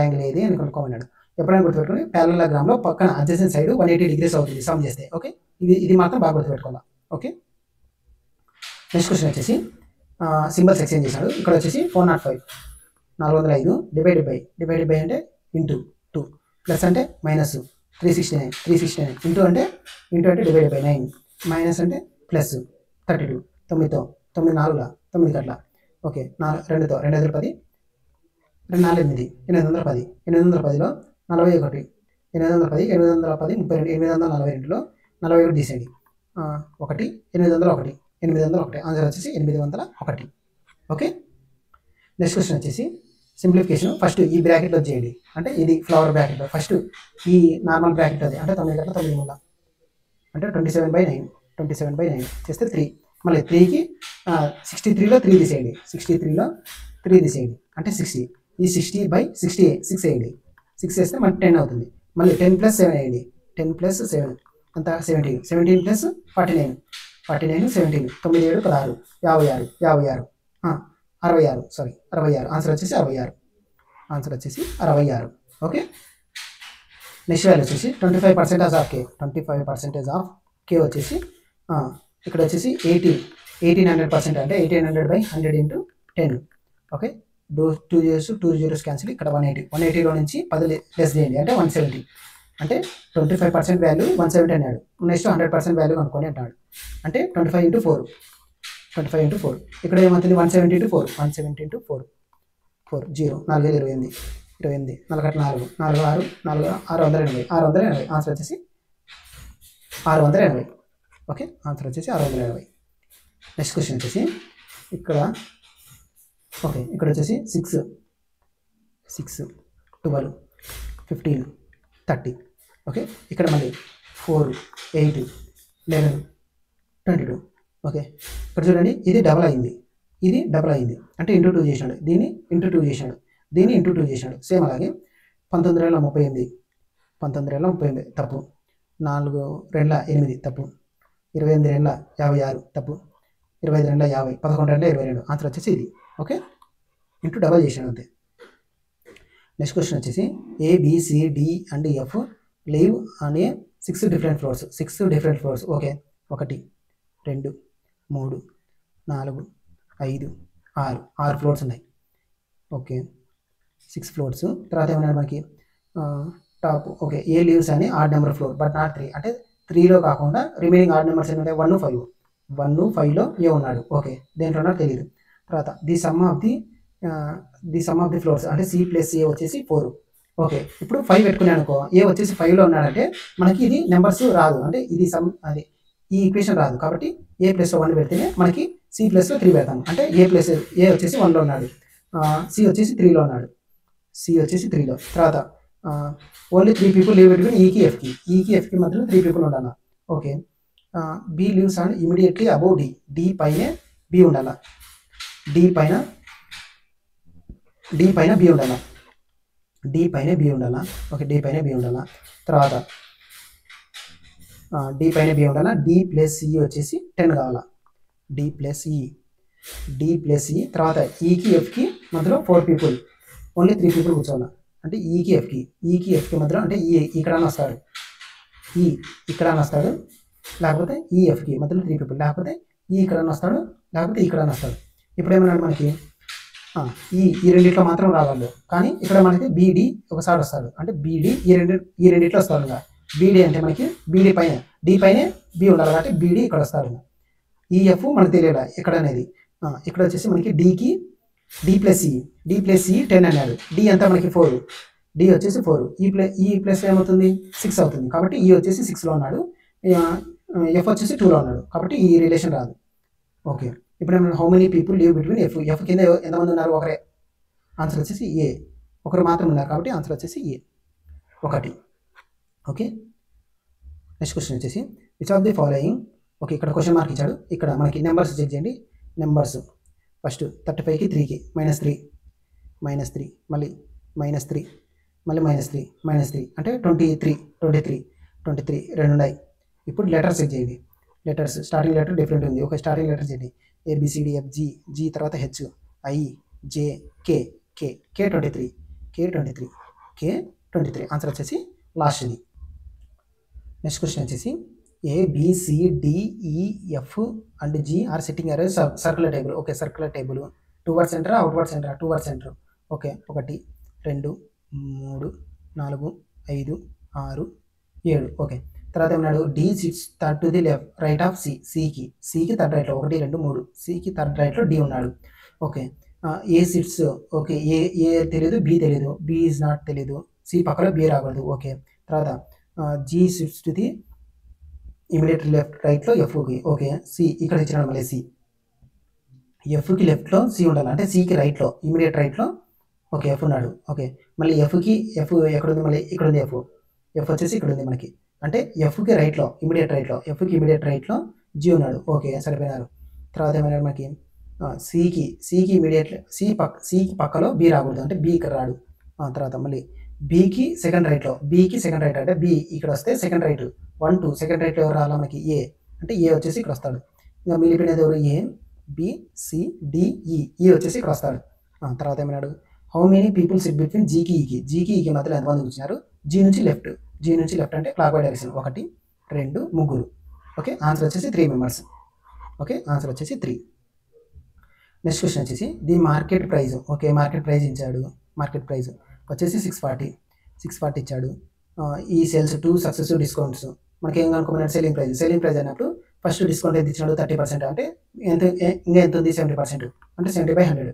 యాంగిల్ ఏది అని కనుక్కోమన్నాడు. ఎప్పుడైనా గుర్తుపెట్టుకుని పారాగ్రామ్లో పక్కన అడ్జసెంట్ సైడ్ 180 degrees అవుతుంది సమ్ చేస్తే. ఓకే, ఇది మాత్రం బాగా గుర్తుపెట్టుకోవాలి. ఓకే, నెక్స్ట్ క్వశ్చన్ వచ్చేసి సింబల్స్ ఎక్స్చేంజ్ చేశాడు. ఇక్కడ వచ్చేసి 405 405 డివైడెడ్ బై అంటే ఇంటూ 2 ప్లస్ అంటే మైనస్ 369 ఇంటూ అంటే డివైడెడ్ బై 9 మైనస్ అంటే ప్లస్ 32 9తో 9 4 9 కట్ల. ఓకే 2తో 2 5 10 2 4 8 810 810లో 41 810 810 32 842లో 41 తీసేయండి. 1 801 ఆన్సర్ వచ్చేసి 801. ఓకే, నెక్స్ట్ క్వశ్చన్ వచ్చేసి సింప్లిఫికేషన్. ఫస్ట్ ఈ బ్రాకెట్లో చేయండి అంటే ఇది ఫ్లవర్ బ్రాకెట్లో, ఫస్ట్ ఈ నార్మల్ బ్రాకెట్ అది అంటే 9 గంటల 9 మూల అంటే 27/9 చేస్తే 3 మళ్ళీ 3కి 63లో 3 తీసేయండి. 63లో 3 తీసేయండి అంటే 60. ఈ 60/6 వేయండి. 6 వేస్తే మనకి 10 అవుతుంది. మళ్ళీ 10 + 7 వేయండి. 10 + 7 అంత 17 17 + 49 49 17 9 7 16 56 ఆన్సర్ వచ్చేసి 66. ఓకే, నెక్స్ట్ వాల్యూ వచ్చేసి 25% ఆఫ్ K 25% ఆఫ్ K వచ్చేసి ఇక్కడ వచ్చేసి 1800% అంటే 1800/100 × 10. Okay, 2 zeros cancel. ఇక్కడ 180లో నుంచి 10 లెస్ చేయండి అంటే 170 అంటే 25% వాల్యూ 170 అన్నాడు. నెక్స్ట్ 100% వాల్యూ అనుకోండి అంటాడు. అంటే 25 × 4 ఇక్కడ ఏమవుతుంది? 170 × 4 170 × 4 0 4 28 4 4 4 680 ఆన్సర్ వచ్చేసి 680. ఓకే, ఆన్సర్ వచ్చేసి 680. నెక్స్ట్ క్వశ్చన్ వచ్చేసి ఇక్కడ వచ్చేసి 6 12 15 30. ఓకే, ఇక్కడ మళ్ళీ 4 8 11 22. ఓకే, ఇక్కడ చూడండి ఇది డబల్ అయింది అంటే ఇంటూ 2 చేసినాడు. దీన్ని ఇంటూ 2 చేసినాడు. సేమ్ అలాగే 1938 తప్పు. 4 2 8 తప్పు. 28 2 56 తప్పు. 25 2 50 11 2 22 ఆన్సర్ వచ్చేసి ఇది. ఓకే, ఇంటూ డబల్ చేసాడు అంతే. నెక్స్ట్ క్వశ్చన్ వచ్చేసి ABCD అండ్ F లివ్ అనే 6 different floors. ఓకే 1 2 3 4 5 6 ఫ్లోర్స్ ఉన్నాయి. Okay 6 floors. తర్వాత ఏమన్నాడు మనకి టాప్. ఓకే ఏ లీవ్స్ అని odd number floor but not 3 అంటే 3లో కాకుండా రిమైనింగ్ ఆడ్ నెంబర్స్ ఏంటంటే 1 5లో ఏ ఉన్నాడు. ఓకే దేంట్లో ఉన్నాడు తెలియదు. తర్వాత the sum of the floors అంటే C + A వచ్చేసి 4. ఓకే ఇప్పుడు 5 పెట్టుకున్నాను అనుకో, ఏ వచ్చేసి 5లో ఉన్నాడంటే మనకి ఇది నెంబర్స్ రాదు అంటే ఇది సమ్ అది ఈ ఈక్వేషన్ రాదు. కాబట్టి A + 1 పెడితేనే మనకి C + 3 పెడతాం అంటే A వచ్చేసి 1లో ఉన్నాడు. సి వచ్చేసి 3లో ఉన్నాడు, సి వచ్చేసి 3లో. తర్వాత ఓన్లీ 3 పీపుల్ లీవ్ బిట్వీన్ ఈకి ఎఫ్కి, ఈకి ఎఫ్కి మధ్యలో 3 పీపుల్ ఉండాలి. Okay, B leaves and immediately above D, D పైనే బి ఉండాలి, డి పైన బి ఉండాలా, డి పైన బి ఉండాలా. ఓకే, డి పైన బి ఉండాలా. తర్వాత డి పైన బి ఉండాలా. డి ప్లస్ ఈ వచ్చేసి 10 కావాలా, డి ప్లస్ ఈ. తర్వాత ఈకి ఎఫ్కి మధ్యలో 4 పీపుల్, ఓన్లీ 3 పీపుల్ కూర్చోవాలా. అంటే ఈకి ఎఫ్కి మధ్యలో, అంటే ఈ ఇక్కడ వస్తాడు, ఈ ఇక్కడ వస్తాడు, లేకపోతే ఈ ఎఫ్కి మధ్యలో 3 పీపుల్, లేకపోతే ఈ ఇక్కడ వస్తాడు, లేకపోతే ఇక్కడ వస్తాడు. ఇప్పుడు ఏమన్నాడు మనకి, ఈ రెండిట్లో మాత్రం రావాలి, కానీ ఇక్కడ మనకి బీడి ఒకసారి వస్తాడు, అంటే బీడి ఈ రెండిట్లో వస్తాడు. బీడి అంటే మనకి బీడి పైన డి పైనే బి ఉండాలి, కాబట్టి బీడి ఇక్కడ వస్తాడు. ఈఎఫ్ మనకు తెలియదు ఇక్కడ అనేది. ఇక్కడ వచ్చేసి మనకి డికి డి ప్లస్ ఈ 10 అన్నాడు, డి అంతా మనకి 4, డి వచ్చేసి 4, ఈ ప్లస్ ఏమవుతుంది 6 అవుతుంది, కాబట్టి ఈ వచ్చేసి 6లో ఉన్నాడు, ఎఫ్ వచ్చేసి 2లో ఉన్నాడు, కాబట్టి ఈ రిలేషన్ రాదు. ఓకే, ఇప్పుడు ఏమన్నా how many people leave between F కింద ఎంతమంది ఉన్నారు, ఒకరే, ఆన్సర్ వచ్చేసి ఏ, ఒకరు మాత్రం ఉన్నారు, కాబట్టి ఆన్సర్ వచ్చేసి ఏ, 1. ఓకే, నెక్స్ట్ క్వశ్చన్ వచ్చేసి which of the following. Okay, ఇక్కడ క్వశ్చన్ మార్క్ ఇచ్చాడు, ఇక్కడ మనకి నెంబర్స్ చెక్ చేయండి. నెంబర్స్ ఫస్ట్ 35కి 3కి -3, మళ్ళీ -3, మళ్ళీ -3 అంటే 23 రెండు ఉన్నాయి. ఇప్పుడు లెటర్స్ చెక్ చేయండి. లెటర్స్ స్టార్టింగ్ లెటర్ డిఫరెంట్ ఉంది. ఒక స్టార్టింగ్ లెటర్ చేయండి, ABCDF జీ తర్వాత H I J K 23 answer వచ్చేసి లాస్ట్ ఇది. నెక్స్ట్ క్వశ్చన్ వచ్చేసి ABCDEF and G are sitting అరే circular table. Okay, circular table toward centre, outward centre, toward centre. Okay, 1 2 3 4 5 6 7. Okay, తర్వాత ఏమన్నాడు, D sits third to the left right of సికి థర్డ్ రైట్లో 1 2 3, సికి థర్డ్ రైట్లో D ఉన్నాడు. Okay, A sits, okay A తెలియదు, బి తెలియదు, బి ఈజ్ నాట్ తెలియదు, సి పక్కలో బి రాకూడదు. ఓకే, తర్వాత G sits to the immediate left రైట్లో ఎఫ్కి. ఓకే, సి ఇక్కడ ఇచ్చినాడు, మళ్ళీ సి ఎఫ్కి లెఫ్ట్లో సి ఉండాలి, అంటే సికి రైట్లో ఇమీడియట్ రైట్లో ఓకే ఎఫ్ ఉన్నాడు. ఓకే, మళ్ళీ ఎఫ్ ఎక్కడ ఉంది, మళ్ళీ ఇక్కడ ఉంది, ఎఫ్ వచ్చేసి ఇక్కడ ఉంది మనకి, అంటే ఎఫ్కి రైట్లో ఇమీడియట్ రైట్లో జీ ఉన్నాడు. ఓకే, సరిపోయినారు. తర్వాత ఏమన్నాడు మనకి, సికి ఇమీడియట్ సికి పక్కలో బి రాకూడదు, అంటే బి ఇక్కడ రాడు. తర్వాత మళ్ళీ బీకి సెకండ్ రైట్ అంటే బి ఇక్కడ వస్తే సెకండ్ రైట్ 1 2, సెకండ్ రైట్లో ఎవరు రాలా మనకి, ఏ అంటే ఏ వచ్చేసి ఇక్కడ వస్తాడు. ఇంకా మిగిలిపోయినది ఎవరు, ఏ బి సి డి ఈ వచ్చేసి ఇక్కడ వస్తాడు. తర్వాత ఏమన్నాడు, how many people sit between జీకి ఈకి మధ్యలో ఎంతమంది కూర్చున్నారు, జీ నుంచి లెఫ్ట్ అంటే clockwise direction 1 2 3. Okay, answer వచ్చేసి 3 మెంబర్స్. ఓకే, ఆన్సర్ వచ్చేసి 3. నెక్స్ట్ క్వశ్చన్ వచ్చేసి the market price. Okay, market price ఇచ్చాడు, మార్కెట్ ప్రైజ్ వచ్చేసి 640 ఇచ్చాడు. ఈ సేల్స్ 2 సక్సెసివ్ డిస్కౌంట్స్, మనకి ఏం కనుక్కోమన్నాడు, సెల్లింగ్ ప్రైజ్ అన్నప్పుడు ఫస్ట్ డిస్కౌంట్ ఎంత ఇచ్చినాడు, 30%, అంటే ఇంకా ఎంత ఉంది 70%, అంటే 70/100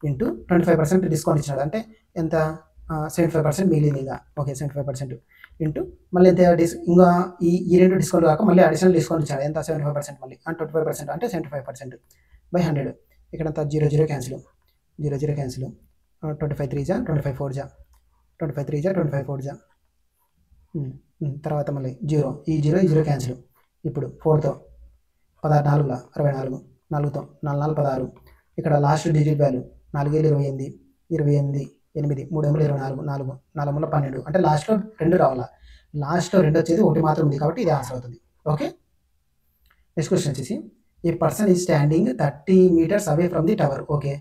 ఇంటూ 25% డిస్కౌంట్ ఇచ్చినాడు, అంటే ఎంత 75% మిగిలింది ఇంకా. ఓకే, 75% ఇంటూ మళ్ళీ ఎంత ఇంకా ఈ రెండు డిస్కౌంట్ కాక మళ్ళీ అడిషనల్ డిస్కౌంట్ ఇచ్చాడు, ఎంత 75%, మళ్ళీ 25%, అంటే 75%/100. ఇక్కడంతా 0 క్యాన్సిల్, 25 3 జా 25 4 జా 25 4 జా. తర్వాత మళ్ళీ 0 ఈ 0 క్యాన్సిల్. ఇప్పుడు 4తో 16 4 64, 4తో 4 4 16. ఇక్కడ లాస్ట్ డిజిట్ వాల్యూ 4 28 8 3 24 4 4 12, అంటే లాస్ట్లో 2 రావాలా, లాస్ట్లో 2 వచ్చేది 1 మాత్రం ఉంది, కాబట్టి ఇది ఆన్సర్ అవుతుంది. ఓకే, నెక్స్ట్ క్వశ్చన్ వచ్చేసి a person is standing 30 meters away from the tower. Okay,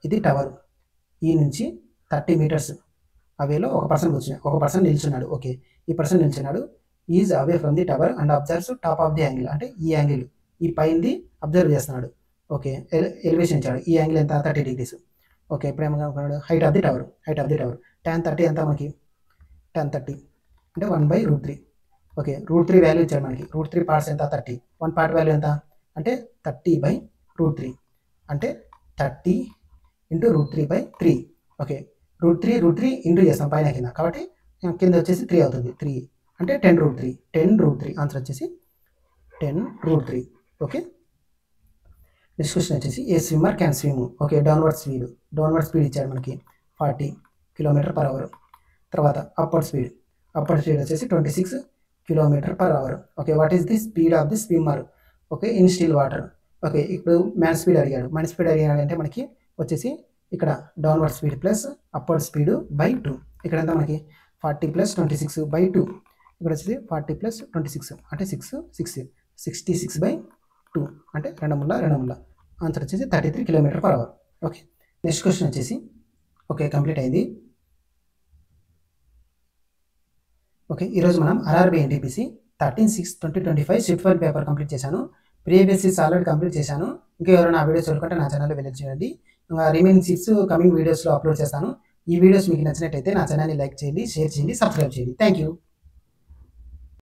ఇది టవర్, ఈ నుంచి 30 meters అవేలో ఒక పర్సన్ నిల్చున్నాడు. ఓకే, ఈ పర్సన్ నిల్చున్నాడు, is away from the tower and observes top of the angle, అంటే ఈ యాంగిల్ ఈ పైంది అబ్జర్వ్ చేస్తున్నాడు. ఓకే, ఎలివేషన్ ఇచ్చాడు, ఈ యాంగిల్ ఎంత 30 degrees. ఓకే, ఇప్పుడు ఏమనుకున్నాడు, height of the tower tan 30 ఎంత మనకి, tan 30 అంటే 1/√3. ఓకే, √3 వాల్యూ ఇచ్చాడు మనకి, √3 పార్ట్స్ ఎంత 30, 1 పార్ట్ వాల్యూ ఎంత అంటే 30/√3, అంటే 30 × √3/3. ఓకే, √3 ఇంటూ చేస్తాం పైన కింద, కాబట్టి కింద వచ్చేసి 3 అవుతుంది, 3 అంటే 10√3 ఆన్సర్ వచ్చేసి 10√3. ఓకే, నెక్స్ట్ క్వశ్చన్ వచ్చేసి a swimmer can swim. Okay, downward speed ఇచ్చాడు మనకి 40 km/h. తర్వాత అప్వర్డ్ స్పీడ్ వచ్చేసి 26 km/h. Okay, what is the speed of the swimmer. Okay, in still water. Okay, ఇప్పుడు మ్యాన్ స్పీడ్ అడిగాడంటే మనకి వచ్చేసి ఇక్కడ downward speed plus upward speed by 2. ఇక్కడ ఎంత మనకి 40 + 26 బై 2. ఇక్కడ వచ్చేసి 40 + 26 అంటే 66/2 అంటే 2 ఆన్సర్ వచ్చేసి 33 km/h. ఓకే, నెక్స్ట్ క్వశ్చన్ వచ్చేసి ఓకే కంప్లీట్ అయింది. ఓకే, ఈరోజు మనం RRB NTPC 13/6/2025 shift 1 paper complete చేశాను. ప్రీవియస్ షీట్స్ ఆల్రెడీ కంప్లీట్ చేశాను. ఇంకా ఎవరైనా ఆ వీడియోస్ చూడకుంటే నా ఛానల్లో విజిట్ చేయండి. ఇంకా రిమైనింగ్ షీట్స్ కమింగ్ వీడియోస్లో అప్లోడ్ చేస్తాను. ఈ వీడియోస్ మీకు నచ్చినట్టయితే నా ఛానల్ని లైక్ చేయండి, షేర్ చేయండి, సబ్స్క్రైబ్ చేయండి. Thank you.